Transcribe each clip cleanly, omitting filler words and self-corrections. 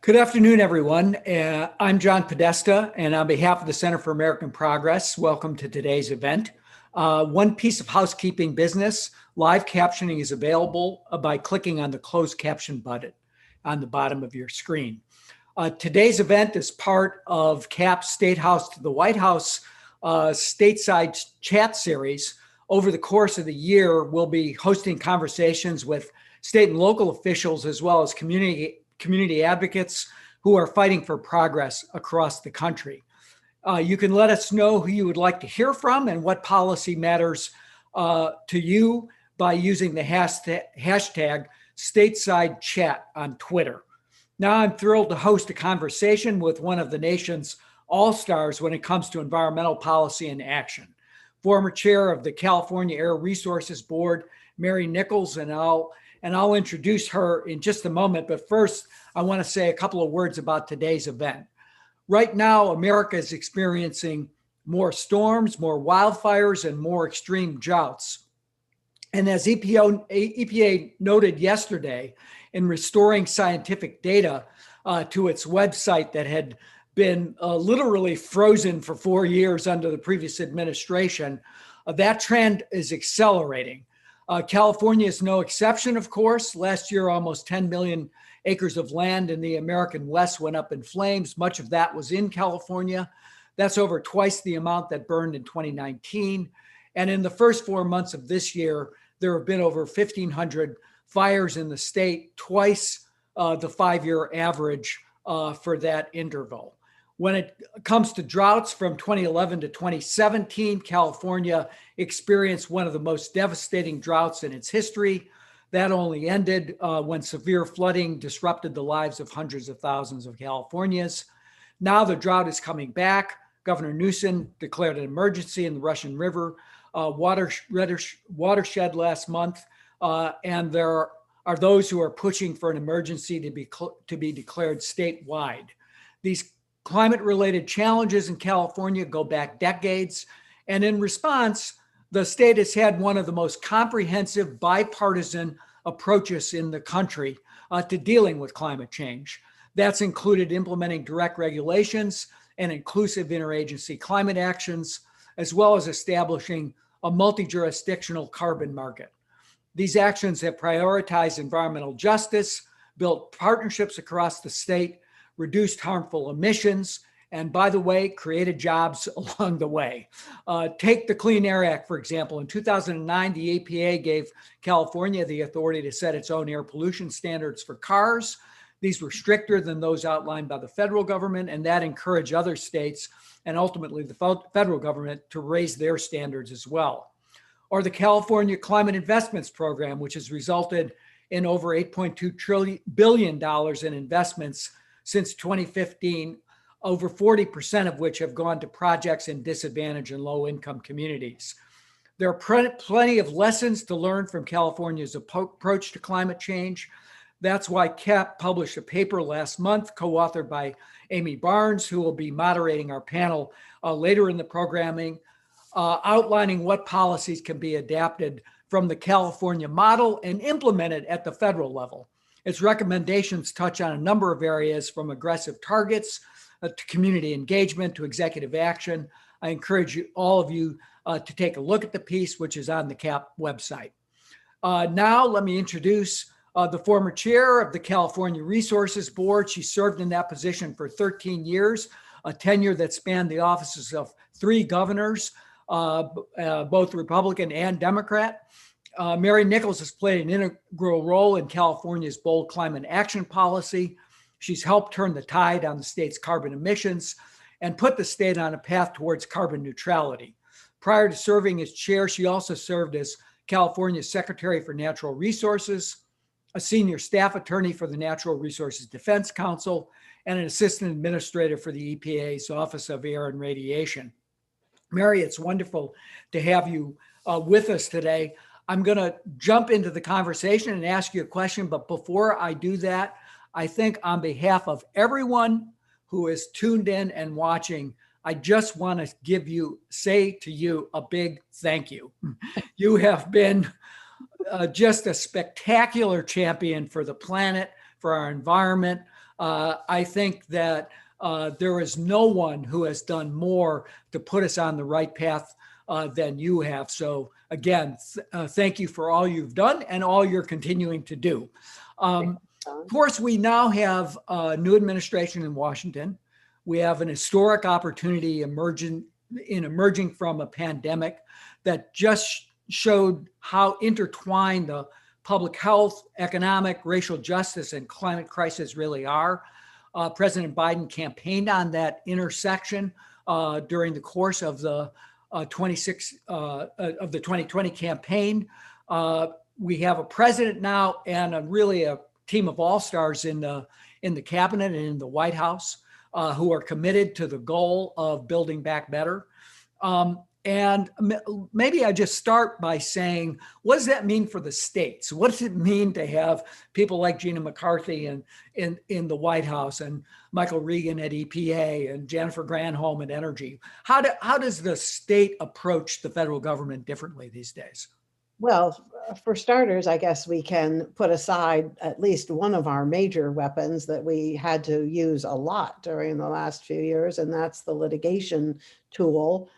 Good afternoon, everyone. I'm John Podesta, and on behalf of the Center for American Progress, welcome to today's event. One piece of housekeeping business, live captioning is available by clicking on the closed caption button on the bottom of your screen. Today's event is part of CAP's State House to the White House Stateside chat series. Over the course of the year, we'll be hosting conversations with state and local officials as well as community advocates who are fighting for progress across the country. You can let us know who you would like to hear from and what policy matters to you by using the hashtag Stateside Chat on Twitter. Now I'm thrilled to host a conversation with one of the nation's all-stars when it comes to environmental policy and action. Former chair of the California Air Resources Board, Mary Nichols, and I'll introduce her in just a moment. But first, I want to say a couple of words about today's event. Right now, America is experiencing more storms, more wildfires, and more extreme droughts. And as EPA noted yesterday in restoring scientific data to its website that had been literally frozen for 4 years under the previous administration, that trend is accelerating. California is no exception, of course. Last year, almost 10 million acres of land in the American West went up in flames. Much of that was in California. That's over twice the amount that burned in 2019. And in the first 4 months of this year, there have been over 1,500 fires in the state, twice the 5-year average for that interval. When it comes to droughts from 2011 to 2017, California experienced one of the most devastating droughts in its history. That only ended when severe flooding disrupted the lives of hundreds of thousands of Californians. Now the drought is coming back. Governor Newsom declared an emergency in the Russian River watershed last month, and there are those who are pushing for an emergency to be declared statewide. These climate-related challenges in California go back decades, and in response, the state has had one of the most comprehensive bipartisan approaches in the country to dealing with climate change. That's included implementing direct regulations and inclusive interagency climate actions, as well as establishing a multi-jurisdictional carbon market. These actions have prioritized environmental justice, built partnerships across the state, reduced harmful emissions, and by the way, created jobs along the way. Take the Clean Air Act, for example. In 2009, the EPA gave California the authority to set its own air pollution standards for cars. These were stricter than those outlined by the federal government, and that encouraged other states and ultimately the federal government to raise their standards as well. Or the California Climate Investments Program, which has resulted in over $8.2 billion in investments since 2015, over 40% of which have gone to projects in disadvantaged and low-income communities. There are plenty of lessons to learn from California's approach to climate change. That's why CAP published a paper last month, co-authored by Amy Barnes, who will be moderating our panel later in the programming, outlining what policies can be adapted from the California model and implemented at the federal level. Its recommendations touch on a number of areas, from aggressive targets to community engagement to executive action. I encourage all of you to take a look at the piece, which is on the CAP website. Now, let me introduce the former chair of the California Resources Board. She served in that position for 13 years, a tenure that spanned the offices of 3 governors, both Republican and Democrat. Mary Nichols has played an integral role in California's bold climate action policy. She's helped turn the tide on the state's carbon emissions and put the state on a path towards carbon neutrality. Prior to serving as chair, she also served as California's Secretary for Natural Resources, a senior staff attorney for the Natural Resources Defense Council, and an assistant administrator for the EPA's Office of Air and Radiation. Mary, it's wonderful to have you with us today. I'm going to jump into the conversation and ask you a question, but before I do that, I think on behalf of everyone who is tuned in and watching, I just want to say to you a big thank you. You have been just a spectacular champion for the planet, for our environment. I think that there is no one who has done more to put us on the right path than you have. So again, thank you for all you've done and all you're continuing to do. Of course, we now have a new administration in Washington. We have an historic opportunity emerging from a pandemic that just showed how intertwined the public health, economic, racial justice, and climate crisis really are. President Biden campaigned on that intersection during the course of the 2020 campaign. We have a president now and really a team of all-stars in the cabinet and in the White House who are committed to the goal of building back better. And maybe I just start by saying, what does that mean for the states? What does it mean to have people like Gina McCarthy in the White House and Michael Regan at EPA and Jennifer Granholm at Energy? How does the state approach the federal government differently these days? Well, for starters, I guess we can put aside at least one of our major weapons that we had to use a lot during the last few years, and that's the litigation tool.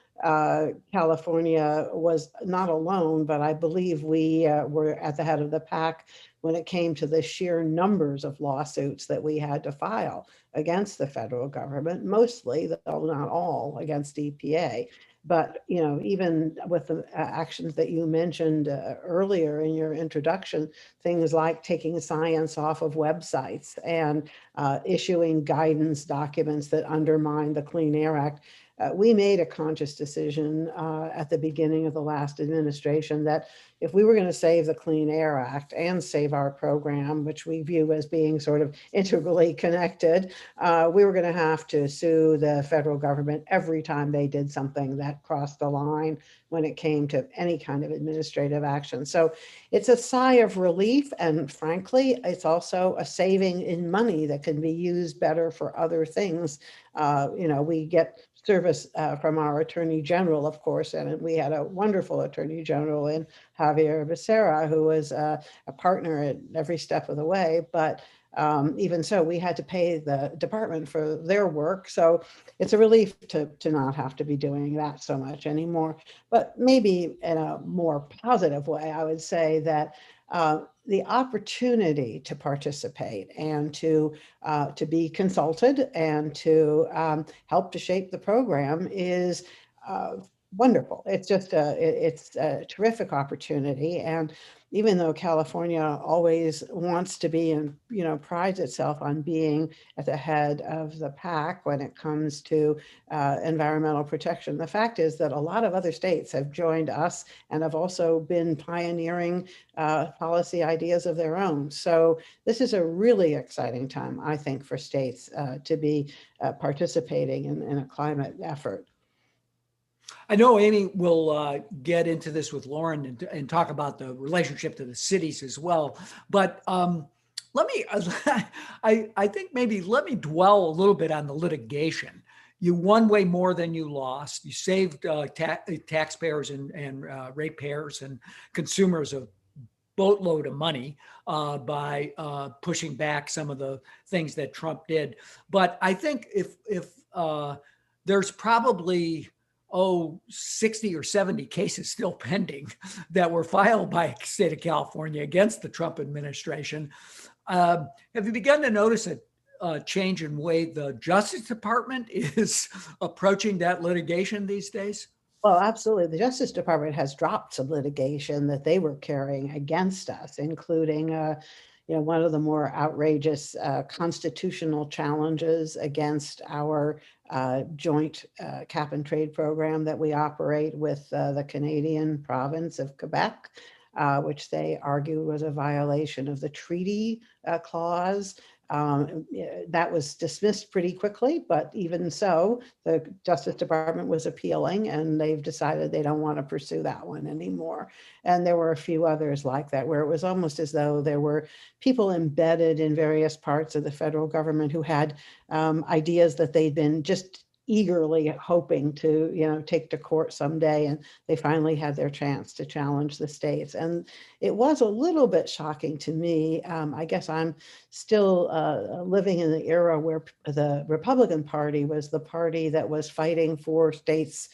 California was not alone, but I believe we were at the head of the pack when it came to the sheer numbers of lawsuits that we had to file against the federal government, mostly, though not all, against EPA. But, you know, even with the actions that you mentioned earlier in your introduction, things like taking science off of websites and issuing guidance documents that undermine the Clean Air Act. We made a conscious decision at the beginning of the last administration that if we were going to save the Clean Air Act and save our program, which we view as being sort of integrally connected, we were going to have to sue the federal government every time they did something that crossed the line when it came to any kind of administrative action. So it's a sigh of relief. And frankly, it's also a saving in money that can be used better for other things. You know, we get service from our Attorney General, of course, and we had a wonderful Attorney General in Javier Becerra, who was a partner at every step of the way. But even so, we had to pay the department for their work. So it's a relief to not have to be doing that so much anymore. But maybe in a more positive way, I would say that the opportunity to participate and to be consulted and to help to shape the program is wonderful. It's just it's a terrific opportunity. And even though California always wants to be and, you know, prides itself on being at the head of the pack when it comes to environmental protection, the fact is that a lot of other states have joined us and have also been pioneering policy ideas of their own. So this is a really exciting time, I think, for states to be participating in a climate effort. I know Amy will get into this with Lauren and talk about the relationship to the cities as well. But let me, I think maybe let me dwell a little bit on the litigation. You won way more than you lost. You saved taxpayers and ratepayers and consumers a boatload of money by pushing back some of the things that Trump did. But I think if there's probably 60 or 70 cases still pending that were filed by the state of California against the Trump administration. Have you begun to notice a change in the way the Justice Department is approaching that litigation these days? Well, absolutely. The Justice Department has dropped some litigation that they were carrying against us, including you know, one of the more outrageous constitutional challenges against our joint cap and trade program that we operate with the Canadian province of Quebec, which they argue was a violation of the treaty clause. That was dismissed pretty quickly, but even so, the Justice Department was appealing and they've decided they don't want to pursue that one anymore. And there were a few others like that, where it was almost as though there were people embedded in various parts of the federal government who had ideas that they'd been just eagerly hoping to, take to court someday. And they finally had their chance to challenge the states. And it was a little bit shocking to me. I guess I'm still living in the era where the Republican Party was the party that was fighting for states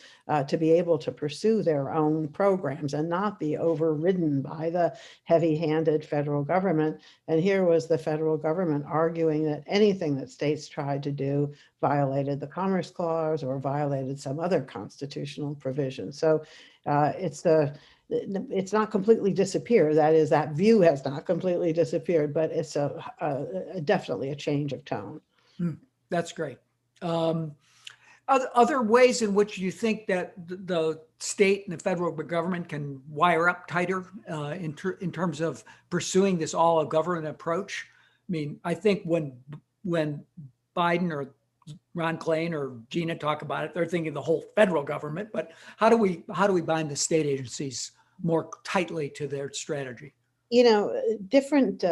to be able to pursue their own programs and not be overridden by the heavy-handed federal government. And here was the federal government arguing that anything that states tried to do violated the Commerce Clause or violated some other constitutional provision. So it's not completely disappeared. That is, that view has not completely disappeared, but it's definitely a change of tone. That's great. Other ways in which you think that the state and the federal government can wire up tighter in terms of pursuing this all of government approach? I mean, I think when Biden or Ron Klain or Gina talk about it, they're thinking the whole federal government. But how do we bind the state agencies more tightly to their strategy? Different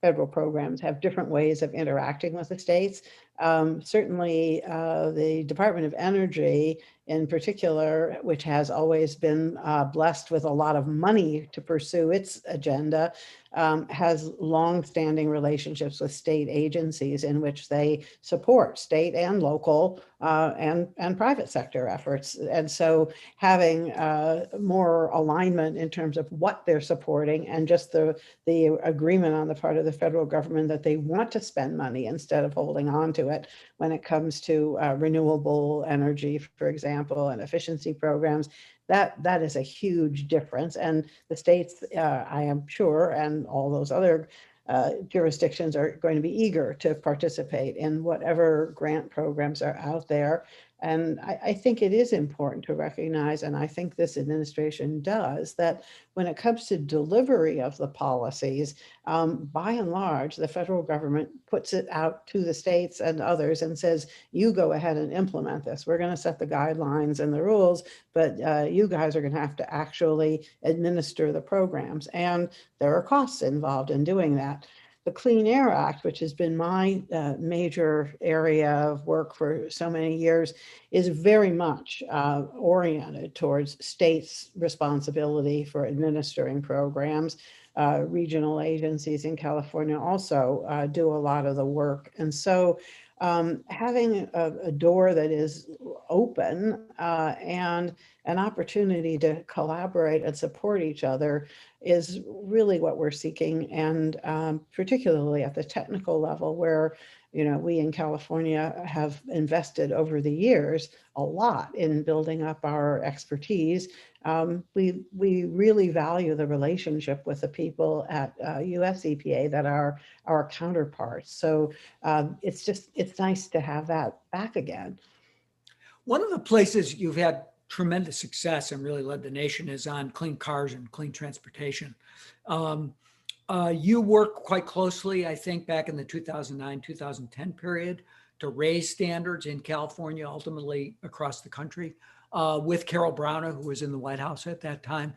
federal programs have different ways of interacting with the states. Certainly, the Department of Energy in particular, which has always been blessed with a lot of money to pursue its agenda, has long-standing relationships with state agencies in which they support state and local and private sector efforts. And so having more alignment in terms of what they're supporting and just the agreement on the part of the federal government that they want to spend money instead of holding on to it when it comes to renewable energy, for example, and efficiency programs. That is a huge difference. And the states, I am sure, and all those other jurisdictions are going to be eager to participate in whatever grant programs are out there. And I think it is important to recognize, and I think this administration does, that when it comes to delivery of the policies, by and large, the federal government puts it out to the states and others and says, you go ahead and implement this. We're going to set the guidelines and the rules, but you guys are going to have to actually administer the programs. And there are costs involved in doing that. The Clean Air Act, which has been my major area of work for so many years, is very much oriented towards states' responsibility for administering programs. Regional agencies in California also do a lot of the work. And so having a door that is open and an opportunity to collaborate and support each other is really what we're seeking. And particularly at the technical level where, we in California have invested over the years a lot in building up our expertise. We really value the relationship with the people at US EPA that are our counterparts. So it's nice to have that back again. One of the places you've had tremendous success and really led the nation is on clean cars and clean transportation. You work quite closely, I think, back in the 2009-2010 period to raise standards in California, ultimately across the country, with Carol Browner, who was in the White House at that time.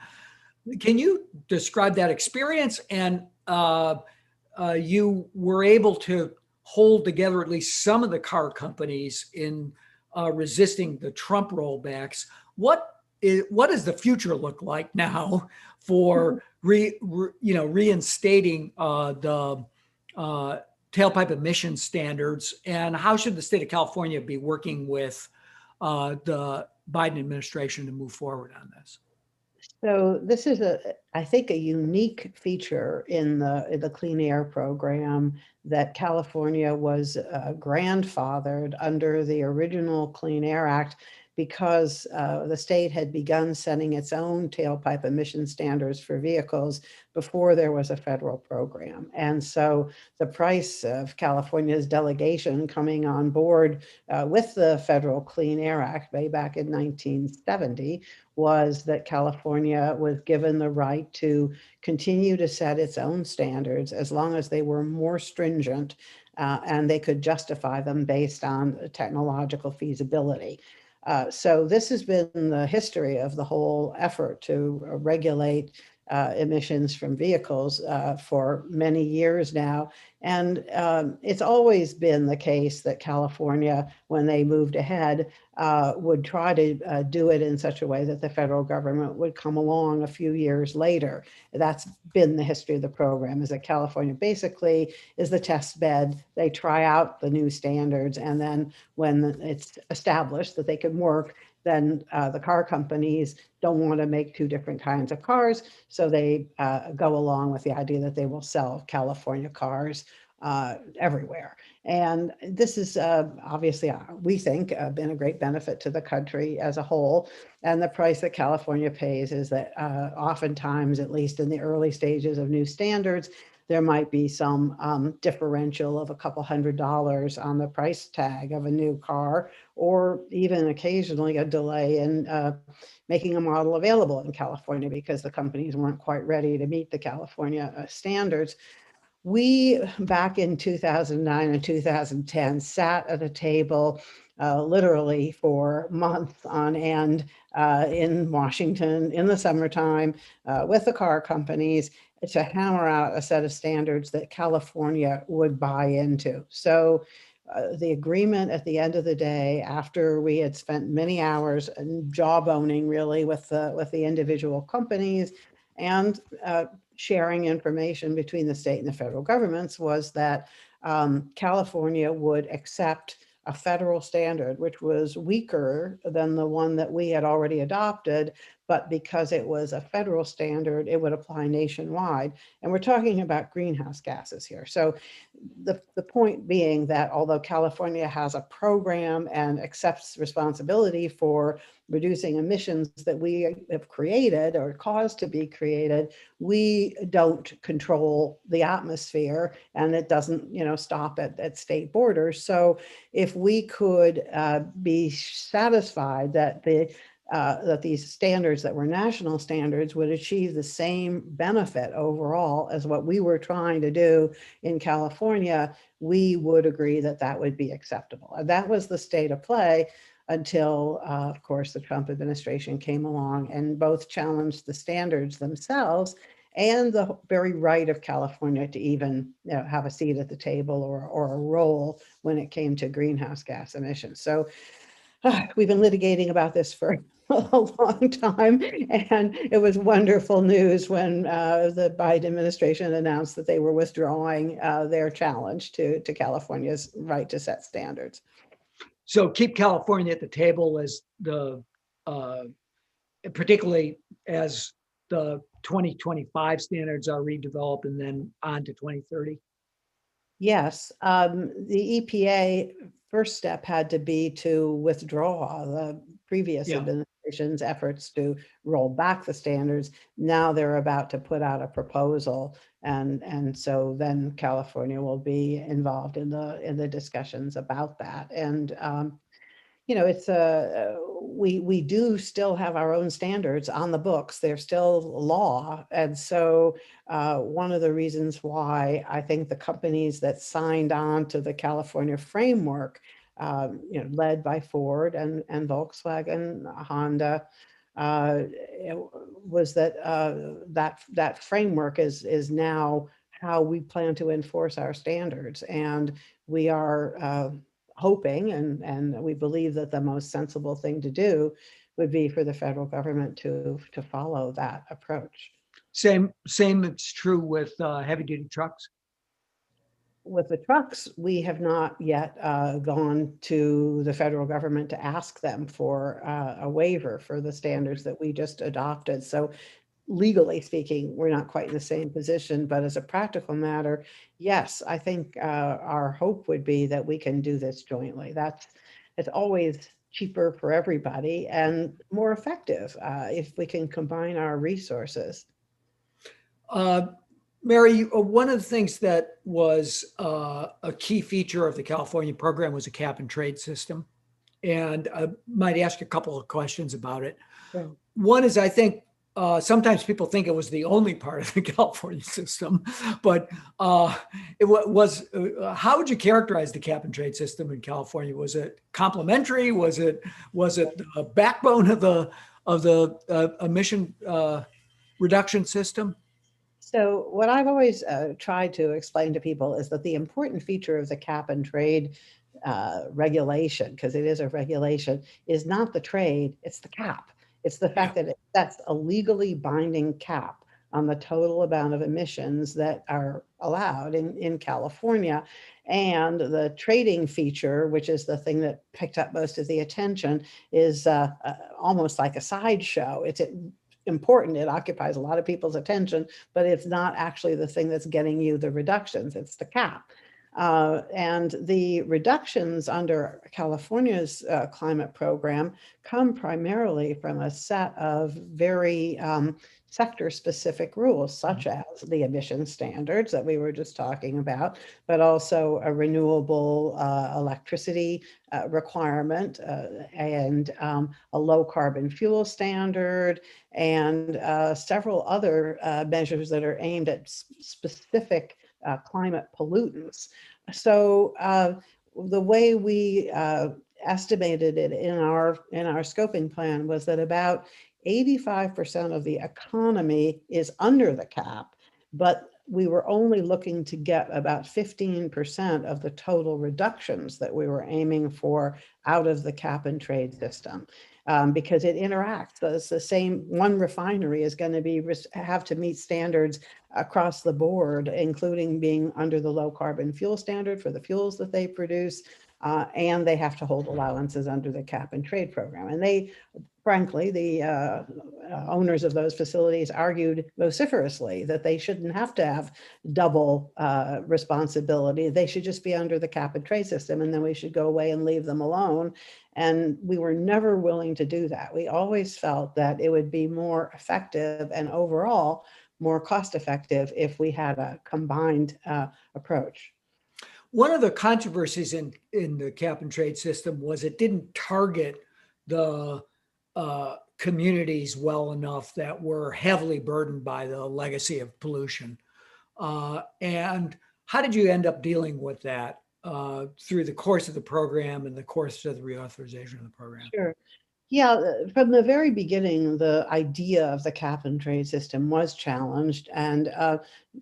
Can you describe that experience? And you were able to hold together at least some of the car companies in resisting the Trump rollbacks. What does the future look like now for reinstating the tailpipe emission standards, and how should the state of California be working with the Biden administration to move forward on this? So this is I think, a unique feature in the Clean Air program, that California was grandfathered under the original Clean Air Act because the state had begun setting its own tailpipe emission standards for vehicles before there was a federal program. And so the price of California's delegation coming on board with the federal Clean Air Act way back in 1970 was that California was given the right to continue to set its own standards as long as they were more stringent and they could justify them based on technological feasibility. So this has been the history of the whole effort to regulate emissions from vehicles for many years now. And it's always been the case that California, when they moved ahead, would try to do it in such a way that the federal government would come along a few years later. That's been the history of the program, is that California basically is the test bed. They try out the new standards, and then when it's established that they can work, then the car companies don't want to make two different kinds of cars. So they go along with the idea that they will sell California cars everywhere. And this is obviously, we think, been a great benefit to the country as a whole. And the price that California pays is that oftentimes, at least in the early stages of new standards, there might be some differential of a couple $100 on the price tag of a new car, or even occasionally a delay in making a model available in California because the companies weren't quite ready to meet the California standards. We, back in 2009 and 2010, sat at a table literally for months on end in Washington in the summertime with the car companies to hammer out a set of standards that California would buy into. So the agreement at the end of the day, after we had spent many hours jawboning really with the individual companies and sharing information between the state and the federal governments, was that California would accept a federal standard, which was weaker than the one that we had already adopted, but because it was a federal standard, it would apply nationwide. And we're talking about greenhouse gases here. So the point being that although California has a program and accepts responsibility for reducing emissions that we have created or caused to be created, we don't control the atmosphere, and it doesn't, stop at state borders. So if we could be satisfied that that these standards that were national standards would achieve the same benefit overall as what we were trying to do in California, we would agree that that would be acceptable. And that was the state of play until, of course, the Trump administration came along and both challenged the standards themselves and the very right of California to even have a seat at the table or a role when it came to greenhouse gas emissions. So we've been litigating about this for a long time, and it was wonderful news when the Biden administration announced that they were withdrawing their challenge to California's right to set standards. So keep California at the table as particularly as the 2025 standards are redeveloped and then on to 2030. Yes, the EPA first step had to be to withdraw the previous administration's efforts to roll back the standards. Now they're about to put out a proposal, and so then California will be involved in the discussions about that. And it's we do still have our own standards on the books. They're still law. And so one of the reasons why I think the companies that signed on to the California framework, led by Ford and Volkswagen, Honda, was that that framework is now how we plan to enforce our standards. And we are hoping, and we believe that the most sensible thing to do would be for the federal government to follow that approach. Same it's true with heavy duty trucks. With the trucks, we have not yet gone to the federal government to ask them for a waiver for the standards that we just adopted. So legally speaking, we're not quite in the same position, but as a practical matter, yes, I think our hope would be that we can do this jointly. It's always cheaper for everybody and more effective if we can combine our resources. Mary, one of the things that was a key feature of the California program was a cap and trade system. And I might ask you a couple of questions about it. Sure. One is, I think, sometimes people think it was the only part of the California system, but it was. How would you characterize the cap and trade system in California? Was it complementary? Was it the backbone of the emission reduction system? So what I've always tried to explain to people is that the important feature of the cap and trade regulation, because it is a regulation, is not the trade, it's the cap. It's the Yeah. fact that it sets a legally binding cap on the total amount of emissions that are allowed in California. And the trading feature, which is the thing that picked up most of the attention, is almost like a sideshow. It's important. It occupies a lot of people's attention, but it's not actually the thing that's getting you the reductions. It's the cap. And the reductions under California's climate program come primarily from a set of very sector-specific rules, such as the emission standards that we were just talking about, but also a renewable electricity requirement and a low carbon fuel standard, and several other measures that are aimed at specific climate pollutants. So the way we estimated it in our scoping plan was that about 85% of the economy is under the cap, but we were only looking to get about 15% of the total reductions that we were aiming for out of the cap and trade system. Because it interacts. It's the same, one refinery is going to have to meet standards across the board, including being under the low carbon fuel standard for the fuels that they produce, and they have to hold allowances under the cap and trade program. And they, frankly, the owners of those facilities argued vociferously that they shouldn't have to have double responsibility. They should just be under the cap and trade system, and then we should go away and leave them alone. And we were never willing to do that. We always felt that it would be more effective and overall more cost effective if we had a combined approach. One of the controversies in the cap and trade system was it didn't target the communities well enough that were heavily burdened by the legacy of pollution. And how did you end up dealing with that through the course of the program and the course of the reauthorization of the program? Sure. Yeah, from the very beginning, the idea of the cap and trade system was challenged, and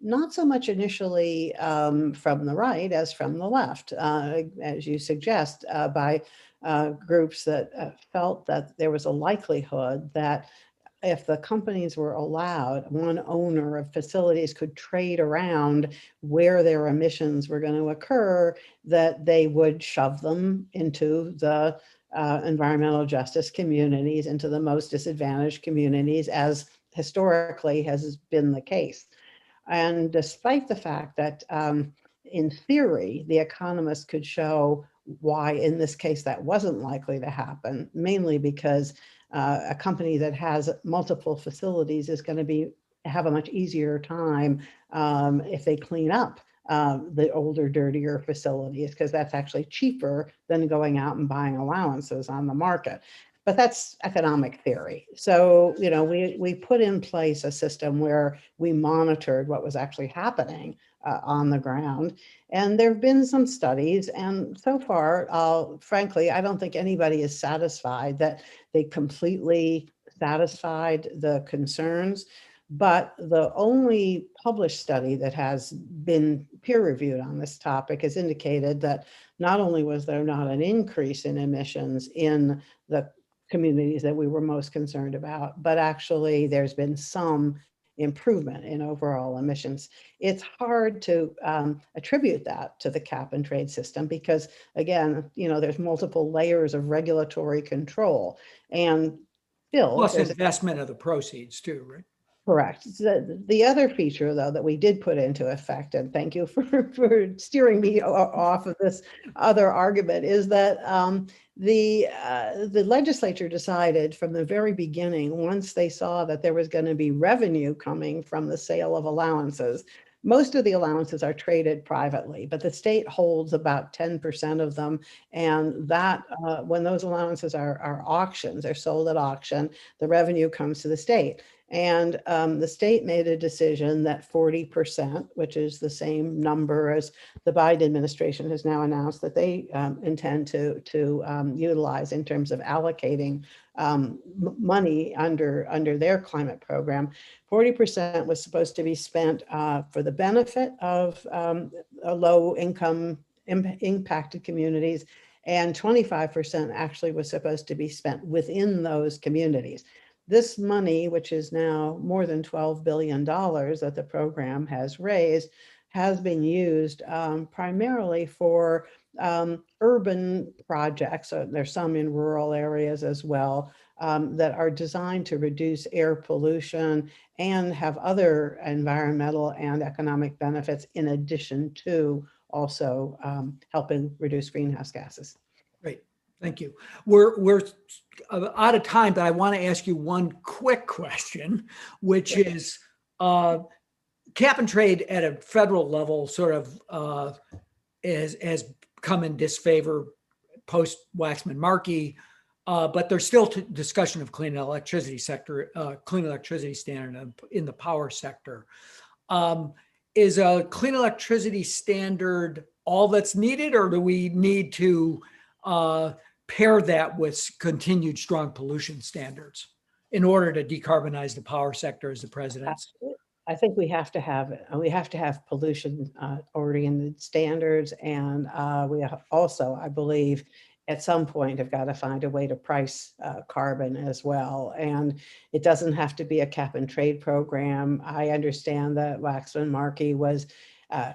not so much initially from the right as from the left, as you suggest, by groups that felt that there was a likelihood that if the companies were allowed, one owner of facilities could trade around where their emissions were going to occur, that they would shove them into the environmental justice communities, into the most disadvantaged communities, as historically has been the case. And despite the fact that in theory, the economists could show why in this case that wasn't likely to happen, mainly because a company that has multiple facilities is going to have a much easier time if they clean up the older, dirtier facilities, because that's actually cheaper than going out and buying allowances on the market. But that's economic theory. So, you know, we put in place a system where we monitored what was actually happening on the ground. And there have been some studies, and so far, frankly, I don't think anybody is satisfied that they completely satisfied the concerns. But the only published study that has been peer-reviewed on this topic has indicated that not only was there not an increase in emissions in the communities that we were most concerned about, but actually there's been some improvement in overall emissions. It's hard to attribute that to the cap and trade system because, again, you know, there's multiple layers of regulatory control, and still Plus there's investment of the proceeds too, right? correct. The other feature, though, that we did put into effect, and thank you for steering me off of this other argument, is that the legislature decided from the very beginning, once they saw that there was going to be revenue coming from the sale of allowances. Most of the allowances are traded privately, but the state holds about 10% of them. And that when those allowances are auctions, they're sold at auction, the revenue comes to the state. And the state made a decision that 40%, which is the same number as the Biden administration has now announced that they intend to utilize in terms of allocating money under their climate program. 40% was supposed to be spent for the benefit of low income impacted communities, and 25% actually was supposed to be spent within those communities. This money, which is now more than $12 billion that the program has raised, has been used primarily for urban projects. There's some in rural areas as well that are designed to reduce air pollution and have other environmental and economic benefits in addition to also helping reduce greenhouse gases. Great, thank you. We're out of time, but I want to ask you one quick question, which is cap and trade at a federal level sort of has come in disfavor post Waxman-Markey, but there's still discussion of clean electricity sector, clean electricity standard in the power sector. Is a clean electricity standard all that's needed, or do we need to pair that with continued strong pollution standards in order to decarbonize the power sector, as the president's? I think we have to have pollution oriented standards, and we also, I believe, at some point have got to find a way to price carbon as well. And it doesn't have to be a cap and trade program. I understand that Waxman-Markey was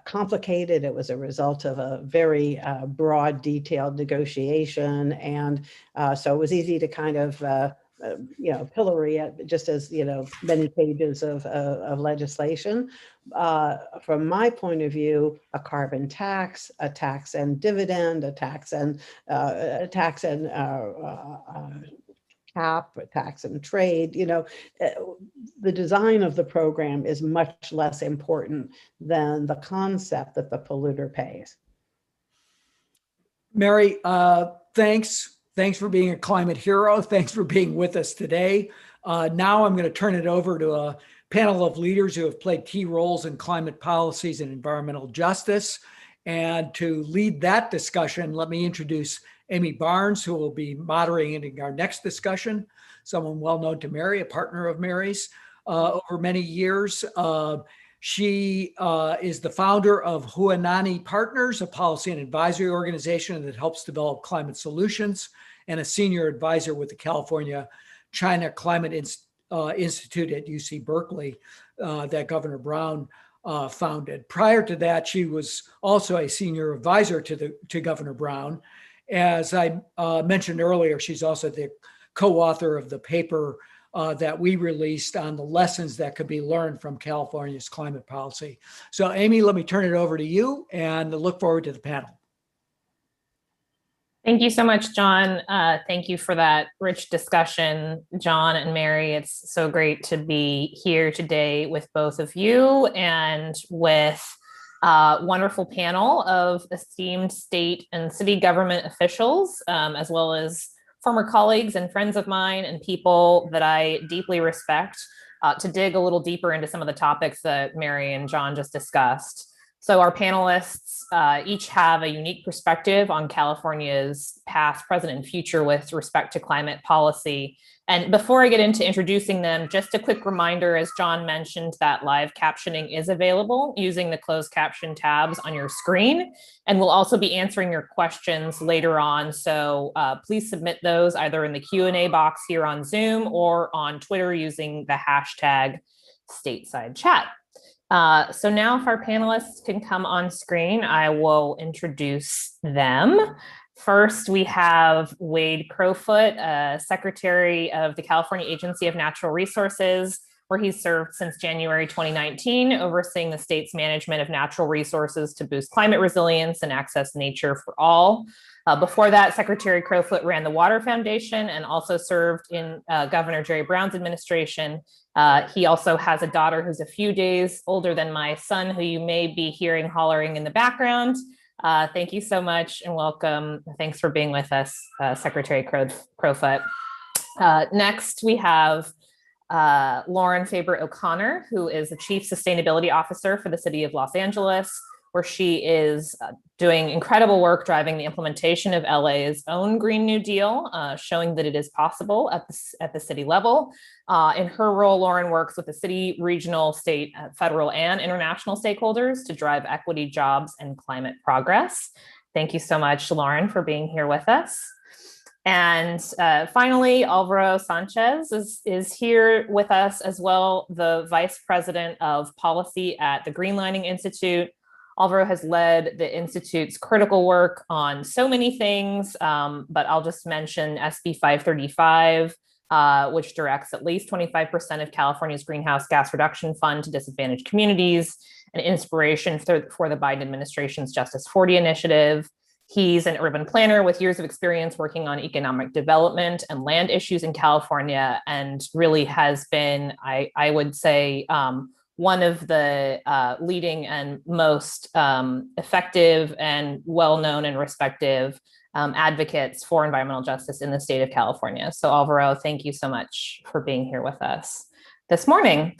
complicated. It was a result of a very broad, detailed negotiation. And so it was easy to kind of pillory it, just as, many pages of legislation. From my point of view, a carbon tax, a tax and dividend, a tax and cap, a tax and trade, the design of the program is much less important than the concept that the polluter pays. Mary, thanks. Thanks for being a climate hero. Thanks for being with us today. Now I'm going to turn it over to a panel of leaders who have played key roles in climate policies and environmental justice. And to lead that discussion, let me introduce Amy Barnes, who will be moderating our next discussion, someone well known to Mary, a partner of Mary's over many years. She is the founder of Huanani Partners, a policy and advisory organization that helps develop climate solutions, and a senior advisor with the California China Climate Institute at UC Berkeley that Governor Brown founded. Prior to that, she was also a senior advisor to Governor Brown. As I mentioned earlier, she's also the co-author of the paper that we released on the lessons that could be learned from California's climate policy. So Amy, let me turn it over to you and look forward to the panel. Thank you so much, John. Thank you for that rich discussion, John and Mary. It's so great to be here today with both of you and with a wonderful panel of esteemed state and city government officials, as well as former colleagues and friends of mine and people that I deeply respect, to dig a little deeper into some of the topics that Mary and John just discussed. So our panelists each have a unique perspective on California's past, present, and future with respect to climate policy. And before I get into introducing them, just a quick reminder, as John mentioned, that live captioning is available using the closed caption tabs on your screen. And we'll also be answering your questions later on. So please submit those either in the Q&A box here on Zoom or on Twitter using the hashtag Stateside Chat. So now if our panelists can come on screen, I will introduce them. First, we have Wade Crowfoot, Secretary of the California Agency of Natural Resources, where he's served since January 2019, overseeing the state's management of natural resources to boost climate resilience and access nature for all. Before that, Secretary Crowfoot ran the Water Foundation and also served in Governor Jerry Brown's administration. He also has a daughter who's a few days older than my son, who you may be hearing hollering in the background. Thank you so much and welcome. Thanks for being with us, Secretary Crowfoot. Next, we have Lauren Faber O'Connor, who is the Chief Sustainability Officer for the City of Los Angeles, where she is doing incredible work driving the implementation of LA's own Green New Deal, showing that it is possible at the city level. In her role, Lauren works with the city, regional, state, federal, and international stakeholders to drive equity, jobs, and climate progress. Thank you so much, Lauren, for being here with us. And finally, Alvaro Sanchez is here with us as well, the Vice President of Policy at the Greenlining Institute. Alvaro has led the Institute's critical work on so many things, but I'll just mention SB 535, which directs at least 25% of California's greenhouse gas reduction fund to disadvantaged communities, an inspiration for the Biden administration's Justice 40 initiative. He's an urban planner with years of experience working on economic development and land issues in California, and really has been, I would say, one of the leading and most effective and well-known and respected advocates for environmental justice in the state of California. So Alvaro, thank you so much for being here with us this morning.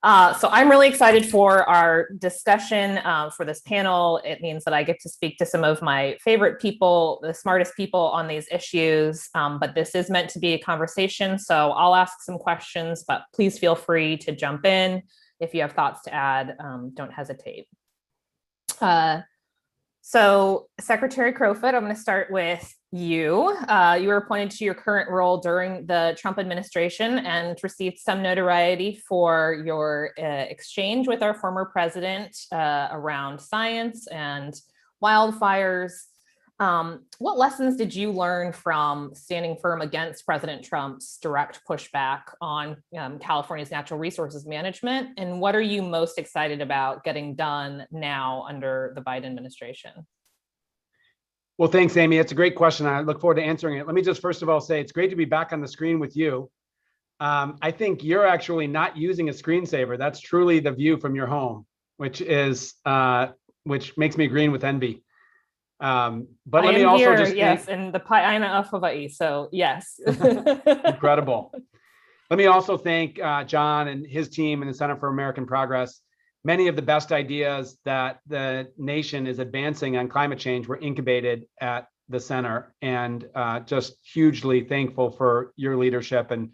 So I'm really excited for our discussion for this panel. It means that I get to speak to some of my favorite people, the smartest people on these issues, but this is meant to be a conversation. So I'll ask some questions, but please feel free to jump in. If you have thoughts to add, don't hesitate. So Secretary Crowfoot, I'm going to start with you. You were appointed to your current role during the Trump administration and received some notoriety for your exchange with our former president around science and wildfires. What lessons did you learn from standing firm against President Trump's direct pushback on California's natural resources management? And what are you most excited about getting done now under the Biden administration? Well, thanks, Amy. It's a great question. I look forward to answering it. Let me just first of all say it's great to be back on the screen with you. I think you're actually not using a screensaver. That's truly the view from your home, which makes me green with envy. But let me also just yes, in the Paina of Hawaii. So yes, incredible. Let me also thank John and his team and the Center for American Progress. Many of the best ideas that the nation is advancing on climate change were incubated at the center, and just hugely thankful for your leadership and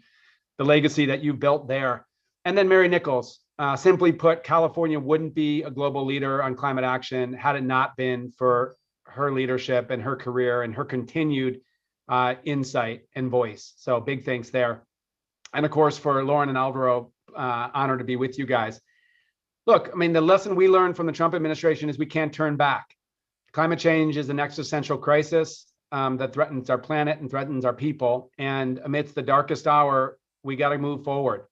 the legacy that you built there. And then Mary Nichols, simply put, California wouldn't be a global leader on climate action had it not been for her leadership and her career and her continued insight and voice. So big thanks there. And of course, for Lauren and Alvaro, honored to be with you guys. Look, I mean, the lesson we learned from the Trump administration is we can't turn back. Climate change is an existential crisis that threatens our planet and threatens our people. And amidst the darkest hour, we got to move forward.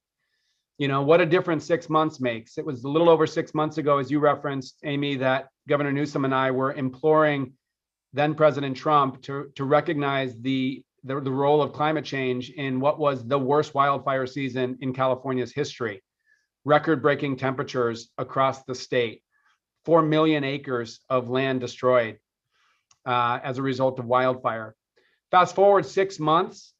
You know, what a difference 6 months makes. It was a little over 6 months ago, as you referenced, Amy, that Governor Newsom and I were imploring then President Trump to recognize the role of climate change in what was the worst wildfire season in California's history. Record-breaking temperatures across the state, 4 million acres of land destroyed as a result of wildfire. Fast forward 6 months,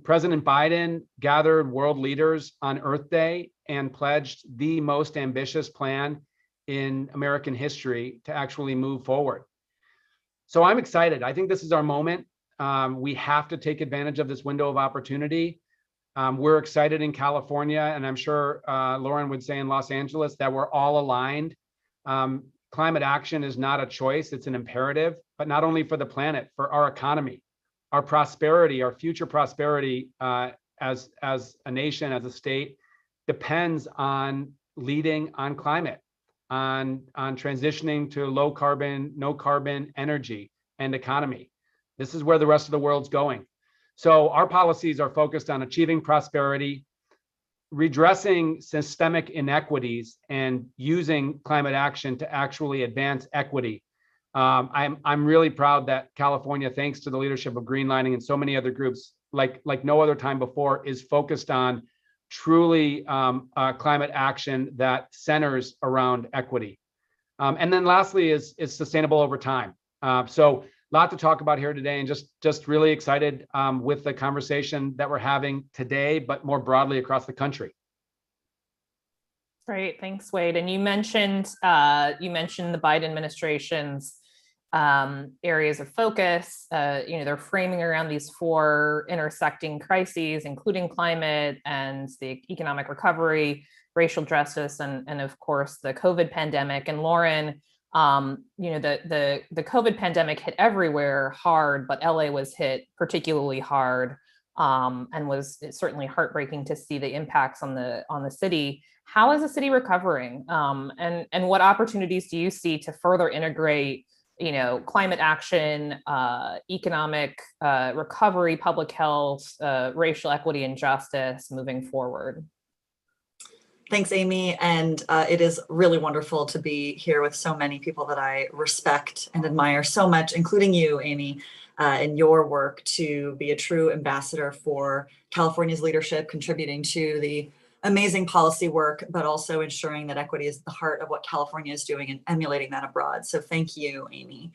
President Biden gathered world leaders on Earth Day and pledged the most ambitious plan in American history to actually move forward. So I'm excited. I think this is our moment. We have to take advantage of this window of opportunity. We're excited in California, and I'm sure Lauren would say in Los Angeles, that we're all aligned. Climate action is not a choice, it's an imperative, but not only for the planet, for our economy, our prosperity, our future prosperity as a nation, as a state, depends on leading on climate, on transitioning to low carbon, no carbon energy and economy. This is where the rest of the world's going. So our policies are focused on achieving prosperity, redressing systemic inequities, and using climate action to actually advance equity. I'm really proud that California, thanks to the leadership of Greenlining and so many other groups, like no other time before, is focused on truly climate action that centers around equity. And then lastly is sustainable over time. So lot to talk about here today, and just really excited with the conversation that we're having today, but more broadly across the country. Great, thanks, Wade. And you mentioned the Biden administration's areas of focus. They're framing around these 4 intersecting crises, including climate and the economic recovery, racial justice, and of course the COVID pandemic. And Lauren, the COVID pandemic hit everywhere hard, but LA was hit particularly hard, and was certainly heartbreaking to see the impacts on the city. How is the city recovering? And what opportunities do you see to further integrate, climate action, economic recovery, public health, racial equity and justice moving forward? Thanks, Amy. And it is really wonderful to be here with so many people that I respect and admire so much, including you, Amy, in your work to be a true ambassador for California's leadership, contributing to the amazing policy work, but also ensuring that equity is at the heart of what California is doing and emulating that abroad. So thank you, Amy.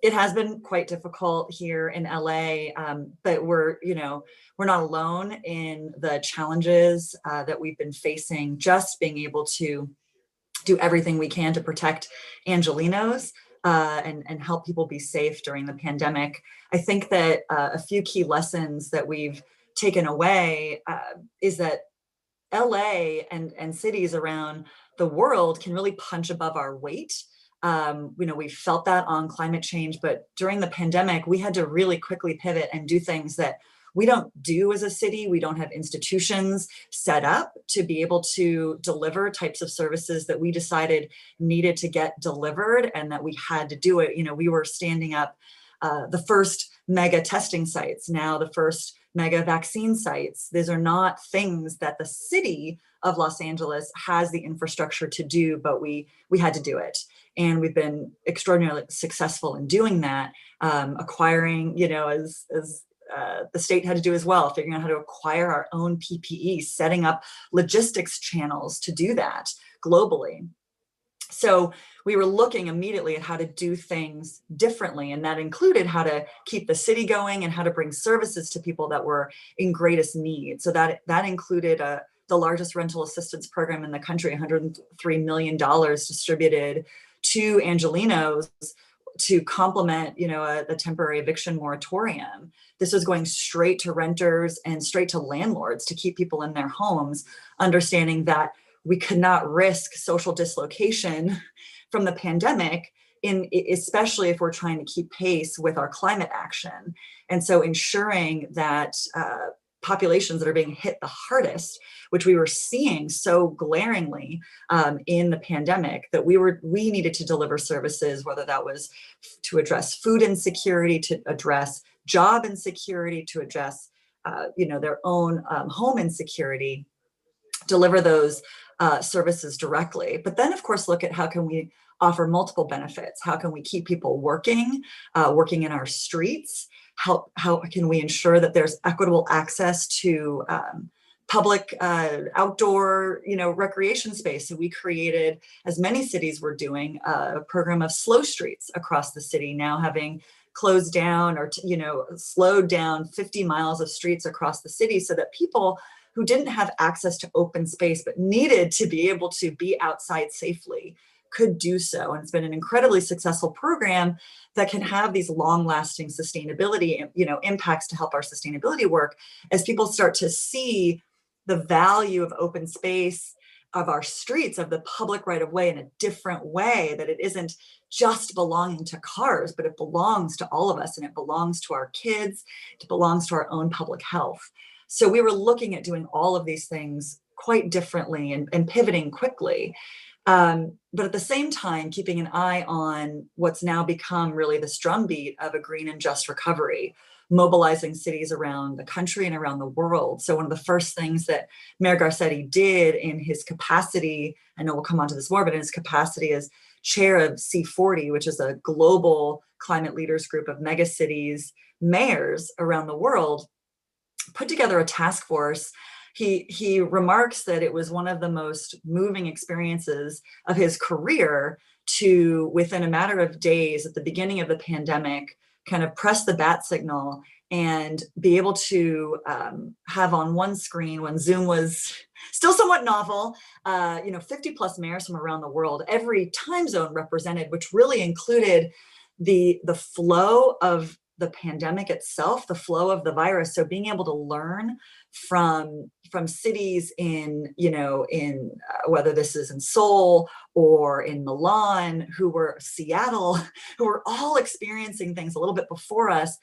It has been quite difficult here in LA, but we're not alone in the challenges that we've been facing, just being able to do everything we can to protect Angelenos and help people be safe during the pandemic. I think that a few key lessons that we've taken away is that LA and cities around the world can really punch above our weight. We felt that on climate change, but during the pandemic, we had to really quickly pivot and do things that we don't do as a city. We don't have institutions set up to be able to deliver types of services that we decided needed to get delivered and that we had to do it. We were standing up the first mega testing sites, now the first mega vaccine sites. These are not things that the city of Los Angeles has the infrastructure to do, but we had to do it. And we've been extraordinarily successful in doing that, acquiring, as the state had to do as well, figuring out how to acquire our own PPE, setting up logistics channels to do that globally. So we were looking immediately at how to do things differently, and that included how to keep the city going and how to bring services to people that were in greatest need. So that included the largest rental assistance program in the country, $103 million distributed to Angelenos to complement, a temporary eviction moratorium. This was going straight to renters and straight to landlords to keep people in their homes, understanding that we could not risk social dislocation from the pandemic, especially if we're trying to keep pace with our climate action. And so ensuring that populations that are being hit the hardest, which we were seeing so glaringly in the pandemic, that we needed to deliver services, whether that was to address food insecurity, to address job insecurity, to address their own home insecurity, deliver those services directly. But then, of course, look at how can we offer multiple benefits? How can we keep people working in our streets? How can we ensure that there's equitable access to public outdoor, recreation space? So we created, as many cities were doing, a program of slow streets across the city, now having closed down or slowed down 50 miles of streets across the city so that people who didn't have access to open space but needed to be able to be outside safely could do so. And it's been an incredibly successful program that can have these long-lasting sustainability, impacts to help our sustainability work as people start to see the value of open space, of our streets, of the public right of way in a different way, that it isn't just belonging to cars, but it belongs to all of us, and it belongs to our kids, it belongs to our own public health. So we were looking at doing all of these things quite differently and pivoting quickly. But at the same time, keeping an eye on what's now become really this drumbeat of a green and just recovery, mobilizing cities around the country and around the world. So one of the first things that Mayor Garcetti did in his capacity, I know we'll come on to this more, but in his capacity as chair of C40, which is a global climate leaders group of megacities, mayors around the world, put together a task force. He remarks that it was one of the most moving experiences of his career to, within a matter of days at the beginning of the pandemic, kind of press the bat signal and be able to have on one screen, when Zoom was still somewhat novel, 50 plus mayors from around the world, every time zone represented, which really included the flow of the pandemic itself, the flow of the virus. So being able to learn from cities in whether this is in Seoul or in Milan, Seattle, who were all experiencing things a little bit before us,